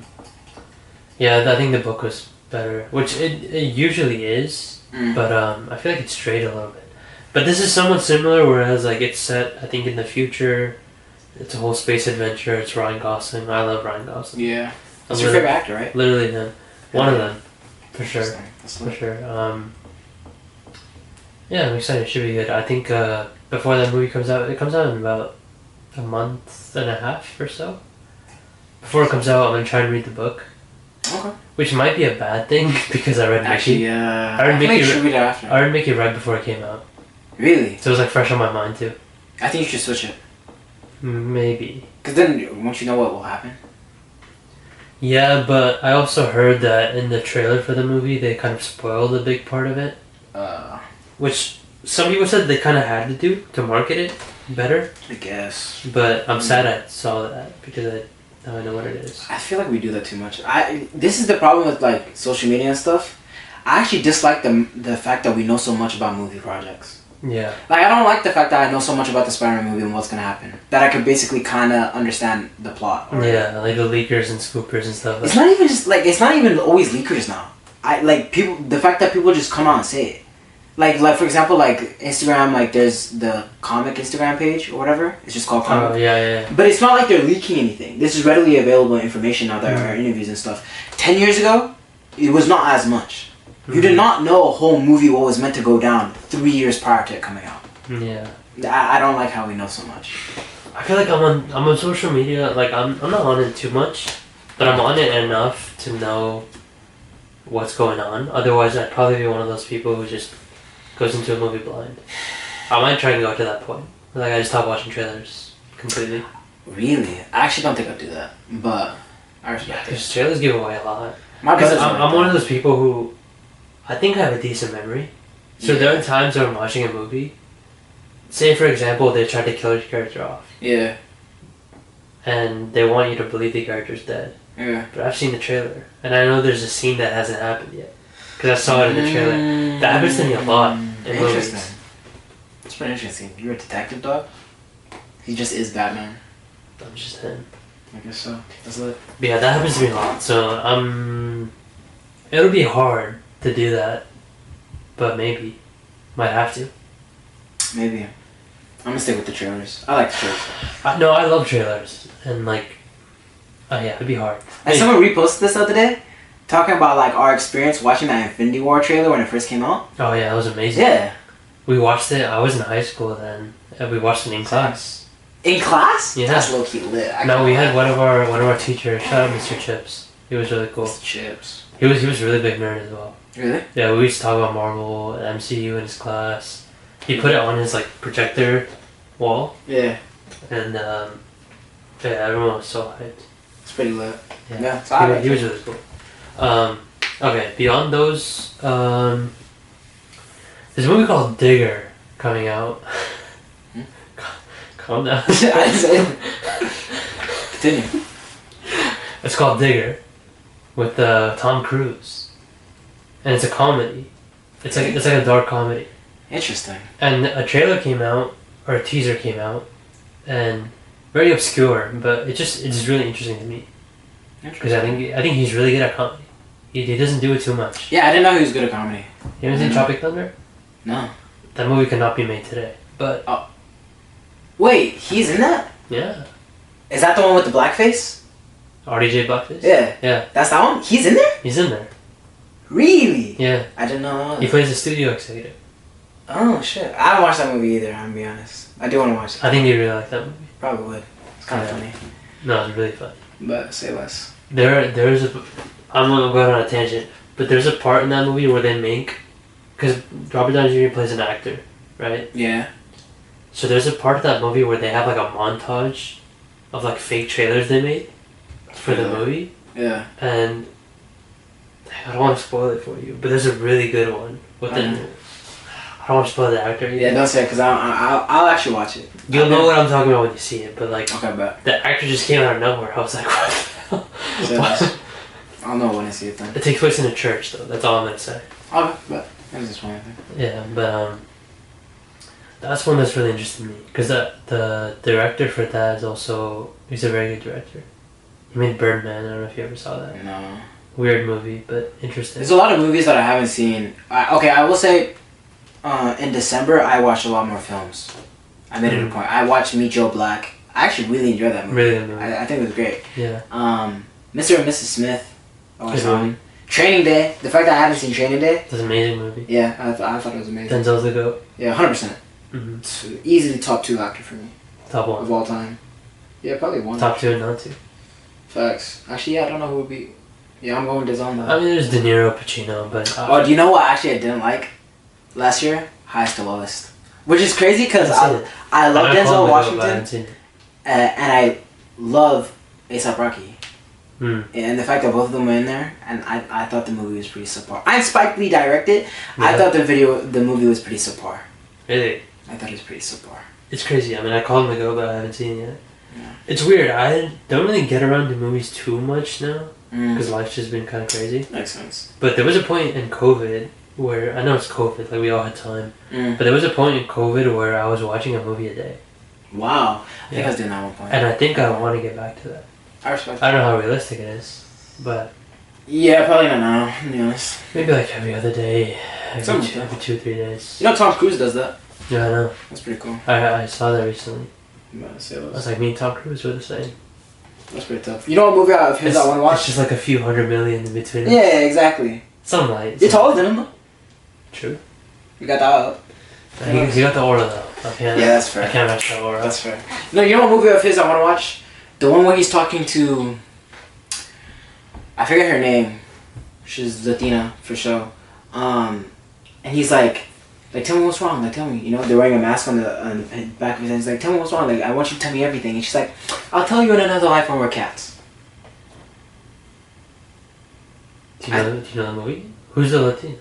yeah, I think the book was better. Which it usually is. But, I feel like it strayed a little bit. But this is somewhat similar, whereas, like, it's set, I think, in the future. It's a whole space adventure. It's Ryan Gosling. I love Ryan Gosling. Yeah. That's your favorite actor, right? Literally him. One of them. For sure. For sure. Yeah, I'm excited. It should be good. I think before that movie comes out, it comes out in about a month and a half or so. Before it comes out, I'm going to try and read the book. Okay. Which might be a bad thing because I read Mickey. Actually, yeah. I read Mickey after. I read Mickey right before it came out. Really? So it was like fresh on my mind too. I think you should switch it. Maybe. Because then, won't you know what will happen? Yeah, but I also heard that in the trailer for the movie, they kind of spoiled a big part of it. Which some people said they kind of had to do to market it better. I guess. But I'm sad I saw that because now I know what it is. I feel like we do that too much. This is the problem with like social media and stuff. I actually dislike the fact that we know so much about movie projects. Yeah. Like I don't like the fact that I know so much about the Spider-Man movie and what's gonna happen. That I could basically kind of understand the plot. Already. Yeah, like the leakers and scoopers and stuff. It's not even just like it's not even always leakers now. I like people. The fact that people just come out and say it. Like for example, like Instagram, like there's the comic Instagram page or whatever. It's just called comic. Oh, yeah. But it's not like they're leaking anything. This is readily available information now. There are interviews and stuff. 10 years ago, it was not as much. You did not know a whole movie what was meant to go down 3 years prior to it coming out. Yeah. I don't like how we know so much. I feel like I'm on social media. Like I'm not on it too much, but I'm on it enough to know what's going on. Otherwise, I'd probably be one of those people who just goes into a movie blind. I might try and go to that point. Like I just stop watching trailers completely. Really? I actually don't think I'd do that, but I respect it. Because trailers give away a lot. Because I'm one of those people who I think I have a decent memory. So there are times when I'm watching a movie. Say for example, they tried to kill your character off. Yeah. And they want you to believe the character's dead. Yeah. But I've seen the trailer, and I know there's a scene that hasn't happened yet. Because I saw it in the trailer. That happens to me a lot in Interesting. movies. It's pretty interesting. You're a detective dog? He just is Batman. I'm just him. I guess so. That's lit. But yeah, that happens to me a lot. So it'll be hard to do that, but maybe might have to. Maybe. I'm gonna stick with the trailers. I like the trailers. No, I love trailers and like. Oh yeah, it'd be hard. And someone reposted this the other day, talking about like our experience watching that Infinity War trailer when it first came out. Oh yeah, that was amazing. Yeah. We watched it. I was in high school then. And we watched it in class. In class? Yeah. That's low key lit. No, we had one of our teachers. Shout out Mr. Chips. He was really cool. Mr. Chips. He was a really big nerd as well. Really? Yeah, we used to talk about Marvel and MCU in his class. He put it on his like projector wall. Yeah. And yeah, everyone was so hyped. It's pretty lit. Yeah, so he was really cool. Okay, beyond those, there's a movie called Digger coming out. Calm down. Continue. It's called Digger, with Tom Cruise, and it's a comedy. It's like a dark comedy. Interesting. And a trailer came out, or a teaser came out, and very obscure, but it's just really interesting to me. Because I think he's really good at comedy. He doesn't do it too much. Yeah, I didn't know he was good at comedy. You ever seen Tropic Thunder? No. That movie could not be made today. But wait, he's in that? yeah, Is that the one with the blackface? RDJ Blackface. Yeah. Yeah, That's that one? He's in there? he's in there. Really? Yeah, I didn't know that. he plays a studio executive. Oh shit. I haven't watched that movie either, I'm gonna be honest. I do wanna watch it. I think you really like that movie. Probably would. It's kinda Yeah. funny. No, it's really fun. But say less. There's a. I'm gonna go on a tangent, but there's a part in that movie where they make, because Robert Downey Jr. plays an actor, right? Yeah. So there's a part of that movie where they have like a montage of like fake trailers they made for the movie, Yeah. and I don't want to spoil it for you, but there's a really good one with the. I don't want to spoil the actor either. Yeah, don't say it because I'll actually watch it. You'll know what I'm talking about when you see it, but like Okay, bet. the actor just came out of nowhere. I was like, what the hell? Say What? less. I'll know when I see it then. It takes place in a church though. That's all I'm gonna say. Okay, bet. That was just one thing. Yeah, but that's one that's really interesting to me because the director for that is also he's a very good director. He made Birdman. I don't know if you ever saw that. No. Weird movie, but interesting. There's a lot of movies that I haven't seen. Okay, I will say, in December I watched a lot more films. I made it a point. I watched Meet Joe Black. I actually really enjoyed that movie. Really good movie. I think it was great. Yeah. Mr. and Mrs. Smith. Oh, I Good saw movie. it. Training Day. The fact that I haven't seen Training Day. It's an amazing movie. Yeah, I thought it was amazing. Denzel's the GOAT. Yeah, 100%. Mm-hmm. It's easily top 2 actor for me Top one. of all time. Yeah, probably one. Top 2 and not 2. Facts. Actually, yeah, I don't know who would be. Yeah, I'm going Denzel though. I mean, there's De Niro, Pacino, but Oh, do you know what actually I didn't like last year? Highest to Lowest. Which is crazy because I love Denzel Washington and I love A$AP Rocky. And the fact that both of them were in there, and I thought the movie was pretty subpar. And Spike Lee directed. Yeah. I thought the movie was pretty subpar. Really? I thought it was pretty subpar. It's crazy. I mean, I call him the GOAT, but I haven't seen it yet. Yeah. It's weird. I don't really get around to movies too much now because life's just been kind of crazy. Makes sense. But there was a point in COVID where I know it's COVID, like we all had time. But there was a point in COVID where I was watching a movie a day. Wow. I think I was doing that at one point. And I think I want to get back to that. I respect I don't know how realistic it is, but yeah, probably not now, to be honest. maybe like every other day, Something every like 2 or 3 days. You know Tom Cruise does that. Yeah, I know. That's pretty cool. I saw that recently. Say I was less. like, me and Tom Cruise were the same. That's pretty tough. You know what movie of his I want to watch? It's just like a few 100 million in between. us. Yeah, exactly. Some light. You're taller than him though. True. You got that up. He got the aura though. I can't. Yeah, that's fair. I can't match that aura. That's fair. No, you know what movie of his I want to watch? The one where he's talking to... I forget her name. She's Latina, for sure. And he's like, tell me what's wrong. Like, tell me. You know, they're wearing a mask on the back of his head. He's like, tell me what's wrong. Like, I want you to tell me everything. And she's like, I'll tell you in another life when we're cats. Do you know the movie? Who's the Latina?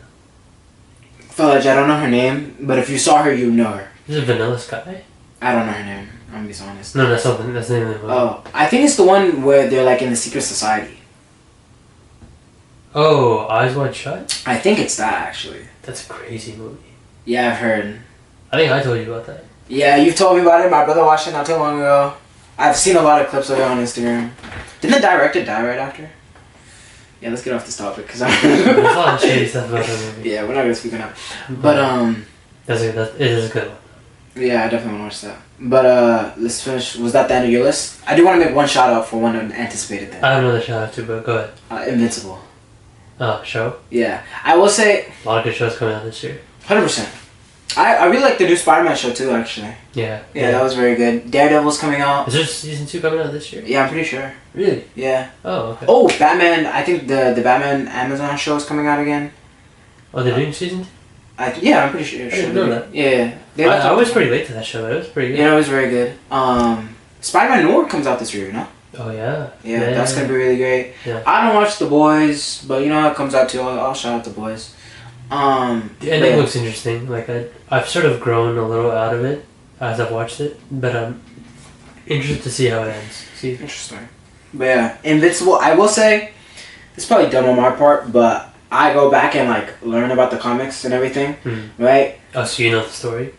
Fudge, I don't know her name, but if you saw her, you know her. Is it Vanilla Sky? I don't know her name. I'm gonna be so honest. No, that's something. That's the name of the movie. Oh, I think it's the one where they're like in the secret society. Oh, Eyes Wide Shut? I think it's that actually. That's a crazy movie. Yeah, I've heard. I think I told you about that. Yeah, you've told me about it. My brother watched it not too long ago. I've seen a lot of clips of it on Instagram. Didn't the director die right after? Yeah, let's get off this topic because There's a lot of shady stuff about that movie. Yeah, we're not gonna speak on that. But it is a good one. Yeah, I definitely want to watch that. But let's finish. Was that the end of your list? I do want to make one shout out for one anticipated thing. I have another shout out too, but go ahead. Invincible. Oh, show? Yeah, I will say. A lot of good shows coming out this year. 100%. I really like the new Spider-Man show too, actually. Yeah. Yeah, that was very good. Daredevil's coming out. Is there season 2 coming out this year? Yeah, I'm pretty sure. Really? Yeah. Oh, okay. Oh, Batman. I think the Batman Amazon show is coming out again. Oh, they're doing season 2? Yeah, I'm pretty sure. I didn't know that. Yeah. I was pretty late to that show. It was pretty good. Yeah, it was very good. Spider-Man Noir comes out this year, you know? Oh, yeah. Yeah, that's going to be really great. Yeah. I don't watch The Boys, but you know it comes out too. I'll shout out The Boys. The ending looks interesting. Like, I've sort of grown a little out of it as I've watched it, but I'm interested to see how it ends. Interesting. But yeah, Invincible, I will say, it's probably dumb on my part, but I go back and like learn about the comics and everything, right? Oh, so you know the story?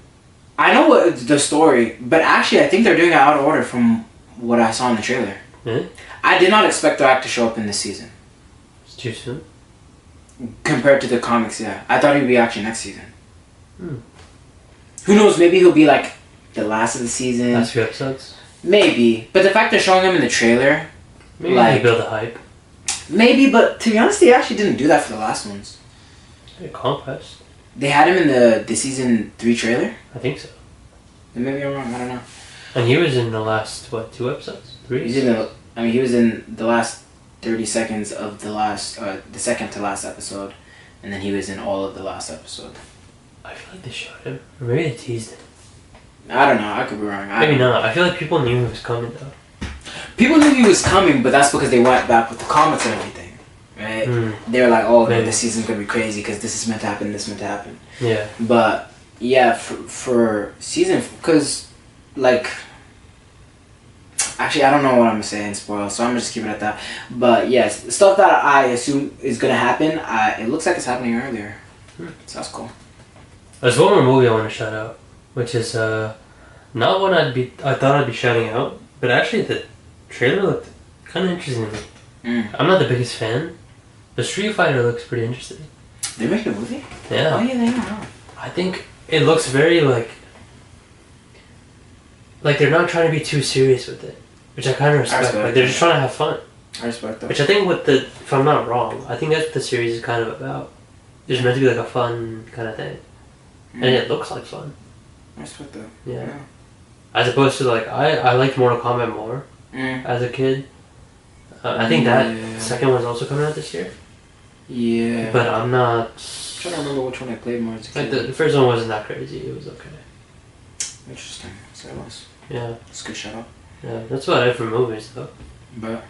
I know what the story, but actually I think they're doing it out of order from what I saw in the trailer. Really? I did not expect Drac to show up in this season. It's too soon? Compared to the comics, yeah. I thought he'd be actually next season. Who knows, maybe he'll be like the last of the season. Last few episodes? Maybe. But the fact they're showing him in the trailer... Maybe they build the hype. Maybe, but to be honest, they actually didn't do that for the last ones. Conquest. They had him in the season 3 trailer? I think so. Maybe I'm wrong, I don't know. And he was in the last, 2 episodes? 3? He was in the last 30 seconds of the second to last episode, and then he was in all of the last episode. I feel like they showed him. Or maybe they teased him. I don't know, I could be wrong. Maybe not. I feel like people knew he was coming though. People knew he was coming, but that's because they went back with the comics and everything, right? They were like, oh, no, this season's gonna be crazy because this is meant to happen, this is meant to happen. Yeah. But, yeah, for season, because, like... Actually, I don't know what I'm going to say in spoil, so I'm going to just keep it at that. But, yes, stuff that I assume is going to happen, it looks like it's happening earlier. So that's cool. There's one more movie I want to shout out, which is not one I thought I'd be shouting out, but actually the trailer looked kind of interesting to me. I'm not the biggest fan. The Street Fighter looks pretty interesting. They making a movie? Yeah. Oh, yeah, they are. I think it looks very, like they're not trying to be too serious with it. Which I kind of respect. Like, they're just trying to have fun. I respect that. Which I think if I'm not wrong, I think that's what the series is kind of about. It's meant to be like a fun kind of thing. And it looks like fun. I respect that. Yeah. As opposed to, like, I liked Mortal Kombat more as a kid. I think that second one's also coming out this year. Yeah. But I'm not... I'm trying to remember which one I played more as a kid. Like, the first one wasn't that crazy. It was okay. Interesting. So it was. Yeah. It's a good shout out. Yeah, that's about it for movies, though. But...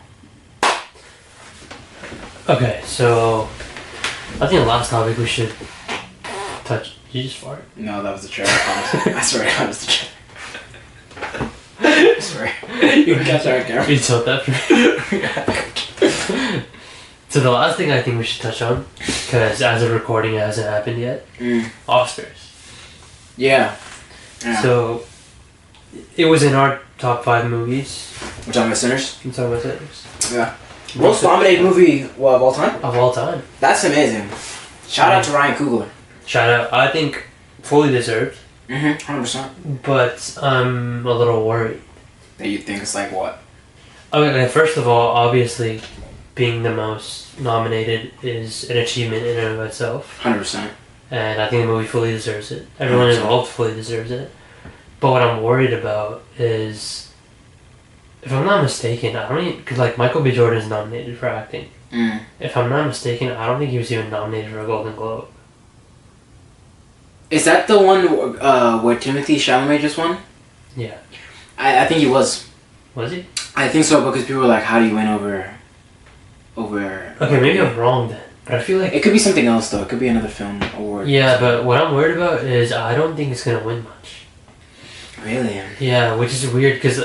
Okay, so... I think the last topic we should touch... Did you just fart? No, that was the chair. I swear that was the chair. I swear. You can catch that on camera. You told that for me. So the last thing I think we should touch on, because as of recording it hasn't happened yet, Oscars. Yeah. So, it was in our top 5 movies. We're talking about Sinners? I'm talking about Sinners. Yeah. Most nominated movie of all time? Of all time. That's amazing. Shout out to Ryan Coogler. Shout out. I think fully deserved. 100%. But I'm a little worried. That you think it's like what? Okay, first of all, obviously, being the most nominated is an achievement in and of itself. 100%. And I think the movie fully deserves it. Everyone involved fully deserves it. But what I'm worried about is, if I'm not mistaken, I don't even, cause like Michael B. Jordan is nominated for acting. If I'm not mistaken, I don't think he was even nominated for a Golden Globe. Is that the one where Timothée Chalamet just won? Yeah. I think he was. Was he? I think so, because people were like, how do you win over... Okay, maybe I'm wrong then. But I feel like... It could be something else, though. It could be another film award. Yeah, but what I'm worried about is I don't think it's going to win much. Really? Yeah, which is weird, because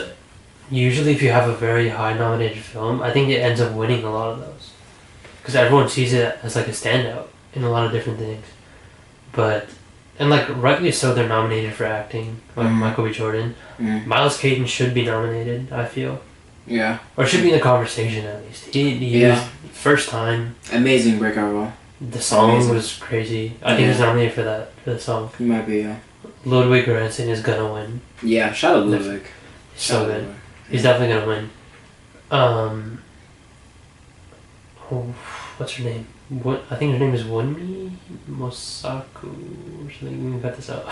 usually if you have a very high nominated film, I think it ends up winning a lot of those. Because everyone sees it as like a standout in a lot of different things. But and like rightly so, they're nominated for acting. Like Michael B. Jordan, Miles Keaton should be nominated. I feel. Yeah. Or should be in the conversation at least. He was first time. Amazing breakout role. The song was crazy. I think he's nominated for the song. He might be. Yeah. Ludwig Göransson is gonna win. Yeah, shout out Ludwig. He's so good. He's definitely gonna win. What's her name? I think her name is Wunmi Mosaku or something. You can cut this out.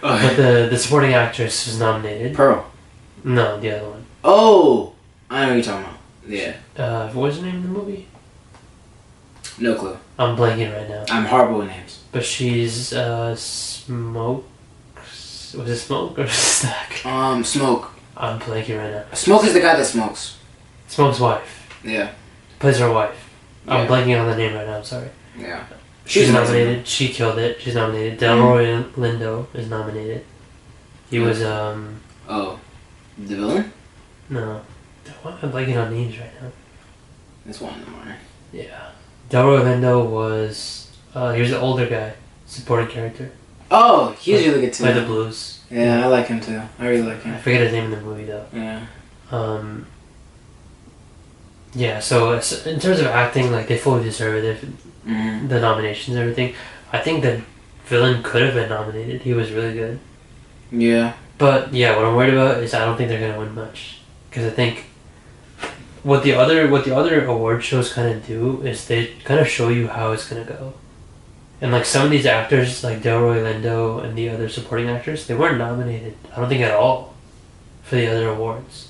But the supporting actress was nominated. Pearl. No, the other one. Oh, I know what you're talking about. Yeah. What was the name of the movie? No clue. I'm blanking right now. I'm horrible with names. But she's Smoke. Was it Smoke or Stack? Smoke. I'm blanking right now. Smoke is the guy that smokes. Smoke's wife. Yeah. Plays her wife. Yeah. I'm blanking on the name right now. I'm sorry. Yeah. She's nominated. She killed it. She's nominated. Delroy Lindo is nominated. He was Oh, the villain? No. Why am I blanking on names right now? That's one of them, right? Yeah. Delroy Lindo was he was the older guy, supporting character. Oh, he's really good too. By the Blues. Yeah, I like him too. I really like him. I forget his name in the movie though. Yeah. Yeah, so in terms of acting, like they fully deserve it. The nominations and everything. I think the villain could have been nominated. He was really good. Yeah. But yeah, what I'm worried about is I don't think they're gonna win much, because I think what the other award shows kind of do is they kind of show you how it's gonna go. And like some of these actors, like Delroy Lindo and the other supporting actors, they weren't nominated. I don't think at all for the other awards.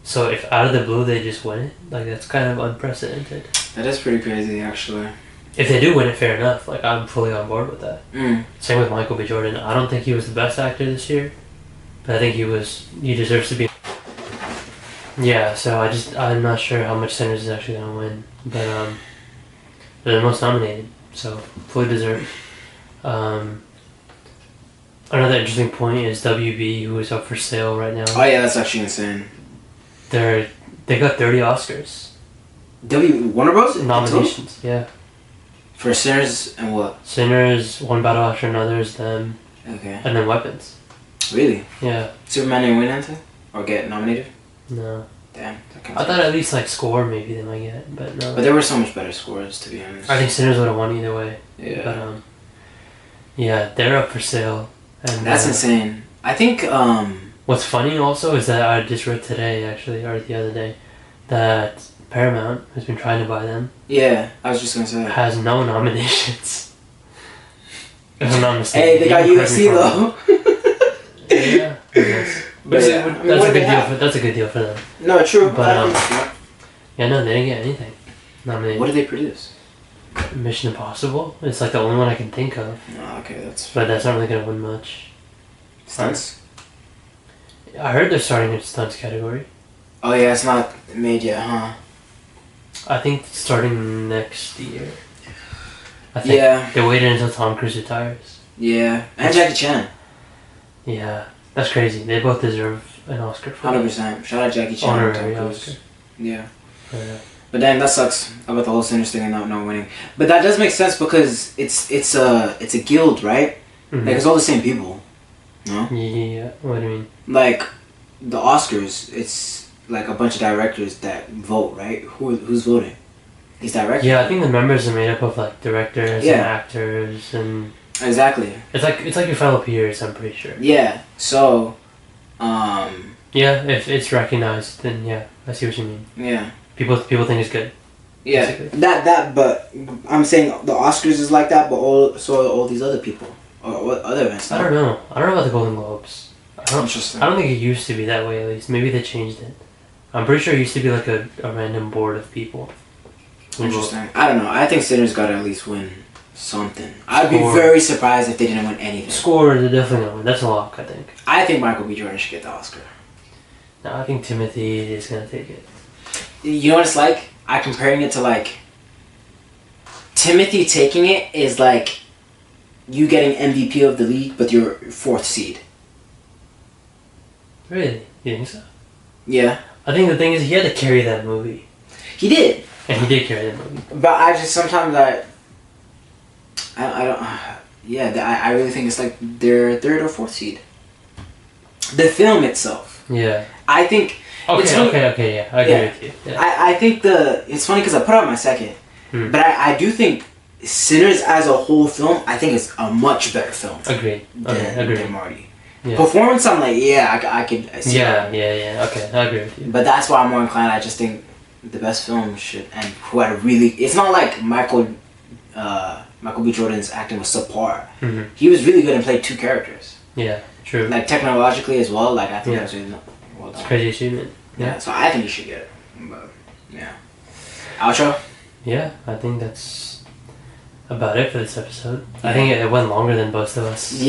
So if out of the blue they just win it, like that's kind of unprecedented. That is pretty crazy, actually. If they do win it, fair enough. Like I'm fully on board with that. Same with Michael B. Jordan. I don't think he was the best actor this year, but I think he deserves to be. Yeah. So I'm not sure how much Sinners is actually gonna win, but they're the most nominated, so fully deserved. Another interesting point is WB, who is up for sale right now. Oh yeah, that's actually insane. They got 30 Oscars. Warner Bros. Nominations, yeah. For Sinners and what? Sinners, One Battle After Another is them. Okay. And then Weapons. Really? Yeah. Superman didn't win anything? Or get nominated? No. Damn. I thought at least like score maybe they might get, but no. But there were so much better scores, to be honest. I think Sinners would have won either way. Yeah. But yeah, they're up for sale. And that's insane. I think what's funny also is that I just read today actually, or the other day, that Paramount, who's been trying to buy them, yeah, I was just gonna say, has no nominations. If I'm not mistaken. Hey, they got UFC though. Yeah, I guess. But yeah, that's a good deal for them. No, true. But yeah, no, they didn't get anything nominated. What did they produce? Mission Impossible. It's like the only one I can think of. Oh, okay, that's. But that's not really gonna win much. Stunts. I heard they're starting a stunts category. Oh yeah, it's not made yet, huh? I think starting next year. I think they waited until Tom Cruise retires. Yeah, and Jackie Chan. Yeah, that's crazy. They both deserve an Oscar for 100%. Shout out Jackie Chan. Honorary Oscar. Yeah. But damn, that sucks about the whole Sinners thing and not winning. But that does make sense because it's a guild, right? Mm-hmm. Like it's all the same people. No? Yeah. What do you mean? Like the Oscars, it's like a bunch of directors that vote, right? Who's voting? These directors. Yeah, I think the members are made up of like directors and actors and. Exactly. It's like your fellow peers, I'm pretty sure. Yeah. So. Yeah, if it's recognized, then yeah, I see what you mean. Yeah. People think it's good. Yeah. Basically. That but I'm saying the Oscars is like that, but all these other people or what other events. I don't know about the Golden Globes. Interesting. I don't think it used to be that way. At least maybe they changed it. I'm pretty sure it used to be like a random board of people. Interesting. I don't know. I think Sinners got to at least win something. I'd be very surprised if they didn't win anything. Score, they're definitely gonna win. That's a lock, I think. I think Michael B. Jordan should get the Oscar. No, I think Timothy is gonna take it. You know what it's like? I'm comparing it to like Timothy taking it is like you getting MVP of the league, but you're 4th seed. Really? You think so? Yeah. I think the thing is he had to carry that movie. He did. And he did carry that movie. But I just sometimes I don't. Yeah, I really think it's like their third or fourth seed. The film itself. Yeah. I think. Okay, yeah. I agree with you. Yeah. I think it's funny because I put out my second, but I do think Sinners as a whole film, I think it's a much better film. Agreed. Than Marty. Yeah. Performance, I'm like, I could see that. Yeah. Okay, I agree with you. But that's why I'm more inclined. I just think the best film should, and who had really, it's not like Michael B. Jordan's acting was subpar. Mm-hmm. He was really good and played two characters. Yeah, true. Like technologically as well. Like I think that's really well done. It's a crazy achievement. Yeah, so I think you should get it. But yeah. Outro? Yeah, I think that's about it for this episode. Yeah. I think it went longer than both of us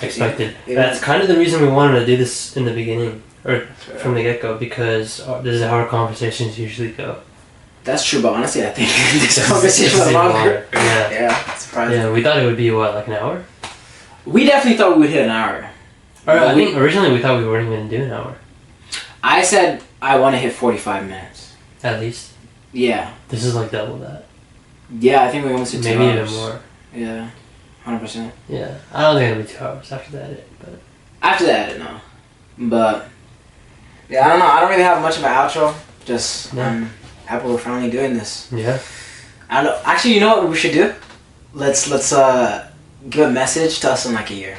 expected. That's kind of the reason we wanted to do this in the beginning, or from the get-go, because this is how our conversations usually go. That's true, but honestly, I think this conversation was longer. Yeah, surprising. Yeah, we thought it would be, like an hour? We definitely thought we would hit an hour. I think originally we thought we weren't even going to do an hour. I said I want to hit 45 minutes. At least? Yeah. This is like double that. Yeah, I think we almost hit 2 hours. Maybe even more. Yeah, 100%. Yeah, I don't think it'll be 2 hours after that. But after that, no. But yeah, I don't know. I don't really have much of an outro. Just I'm happy we're finally doing this. Yeah. I don't know. Actually, you know what we should do? Let's give a message to us in like a year.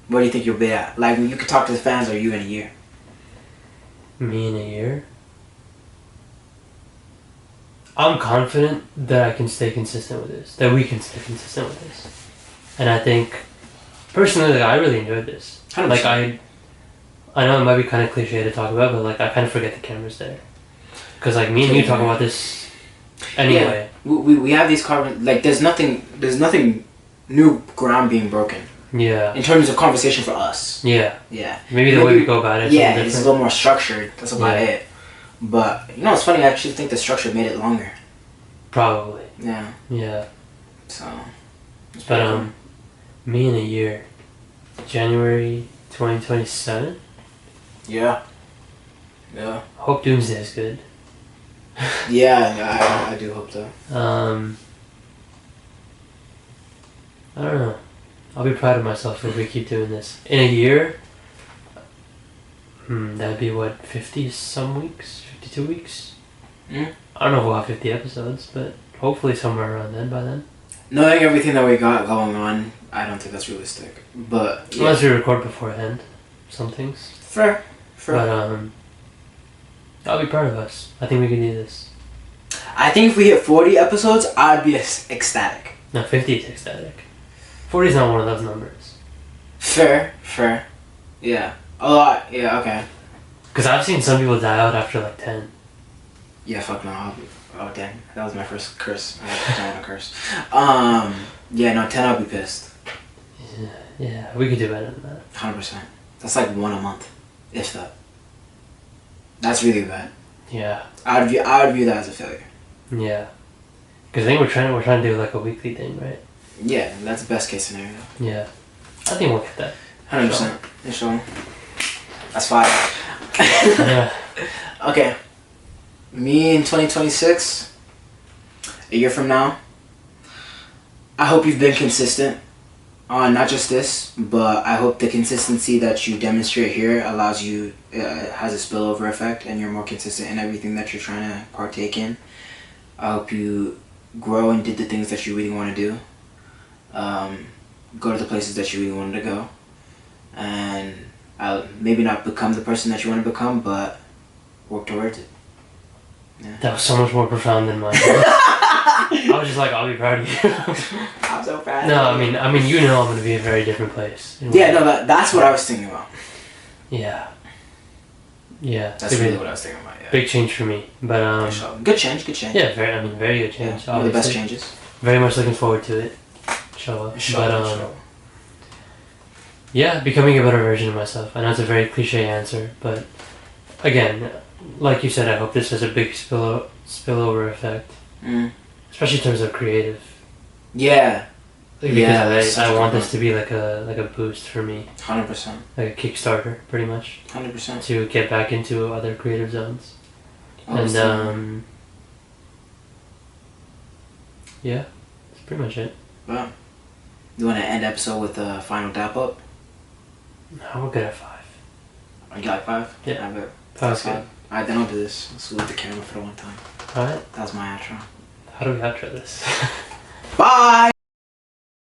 What do you think you'll be at? Like you could talk to the fans, or you in a year? Me in a year? I'm confident that I can stay consistent with this. That we can stay consistent with this. And I think, personally, I really enjoyed this. 100%. Like, I know it might be kind of cliche to talk about, but, like, I kind of forget the camera's there. Because, like, me and you talk about this anyway. Yeah, we have these like, there's nothing new ground being broken. Yeah. In terms of conversation for us. Yeah. Yeah. Maybe the way we go about it is it's a little more structured. That's about it. But, you know, it's funny, I actually think the structure made it longer. Probably. Yeah. Yeah. So. But, cool. Me in a year. January 2027? Yeah. Yeah. Hope Doomsday is good. Yeah, I do hope so. I don't know. I'll be proud of myself if we keep doing this. In a year, that'd be what, 50-some weeks? 52 weeks? Mm. I don't know if we'll have 50 episodes, but hopefully somewhere around then, by then. Knowing everything that we got going on, I don't think that's realistic. But, unless we record beforehand, some things. Fair. But, I'll be proud of us. I think we can do this. I think if we hit 40 episodes, I'd be ecstatic. No, 50 is ecstatic. 40 is not one of those numbers. Fair. Yeah. A lot. Yeah, okay. Because I've seen some people die out after like 10. Yeah, fuck no. Oh, dang. That was my first curse. I don't want to curse. Yeah, no, 10 I'll be pissed. Yeah, we could do better than that. 100%. That's like one a month. If that. That's really bad. Yeah. I would view that as a failure. Yeah. Because I think we're trying to do like a weekly thing, right? Yeah, that's the best case scenario. Yeah. I think we'll get that. 100%. Inshallah. That's 5. Yeah. Okay. Me in 2026, a year from now, I hope you've been consistent on not just this, but I hope the consistency that you demonstrate here allows you, has a spillover effect, and you're more consistent in everything that you're trying to partake in. I hope you grow and did the things that you really want to do. Go to the places that you really wanted to go, and maybe not become the person that you want to become, but work towards it. Yeah. That was so much more profound than mine. I was just like, I'll be proud of you. I'm so proud. No, I mean, you know, I'm gonna be a very different place. Yeah, no, that's what I was thinking about. Yeah. That's really what I was thinking about. Yeah. Big change for me, but good change. Yeah, very good change. Yeah, one of the best changes. Very much looking forward to it. But yeah, becoming a better version of myself. I know it's a very cliche answer, but again, like you said, I hope this has a big spillover effect, especially in terms of creative. Yeah. Because I want this to be like a boost for me. 100%. Like a Kickstarter, pretty much. 100%. To get back into other creative zones. And yeah, that's pretty much it. Wow. You want to end episode with a final dap up? No, we're good at 5. Are you like 5? Yeah. I bet. That's good. Alright, then I'll do this. Let's leave the camera for the one time. Alright. That was my outro. How do we outro this? Bye!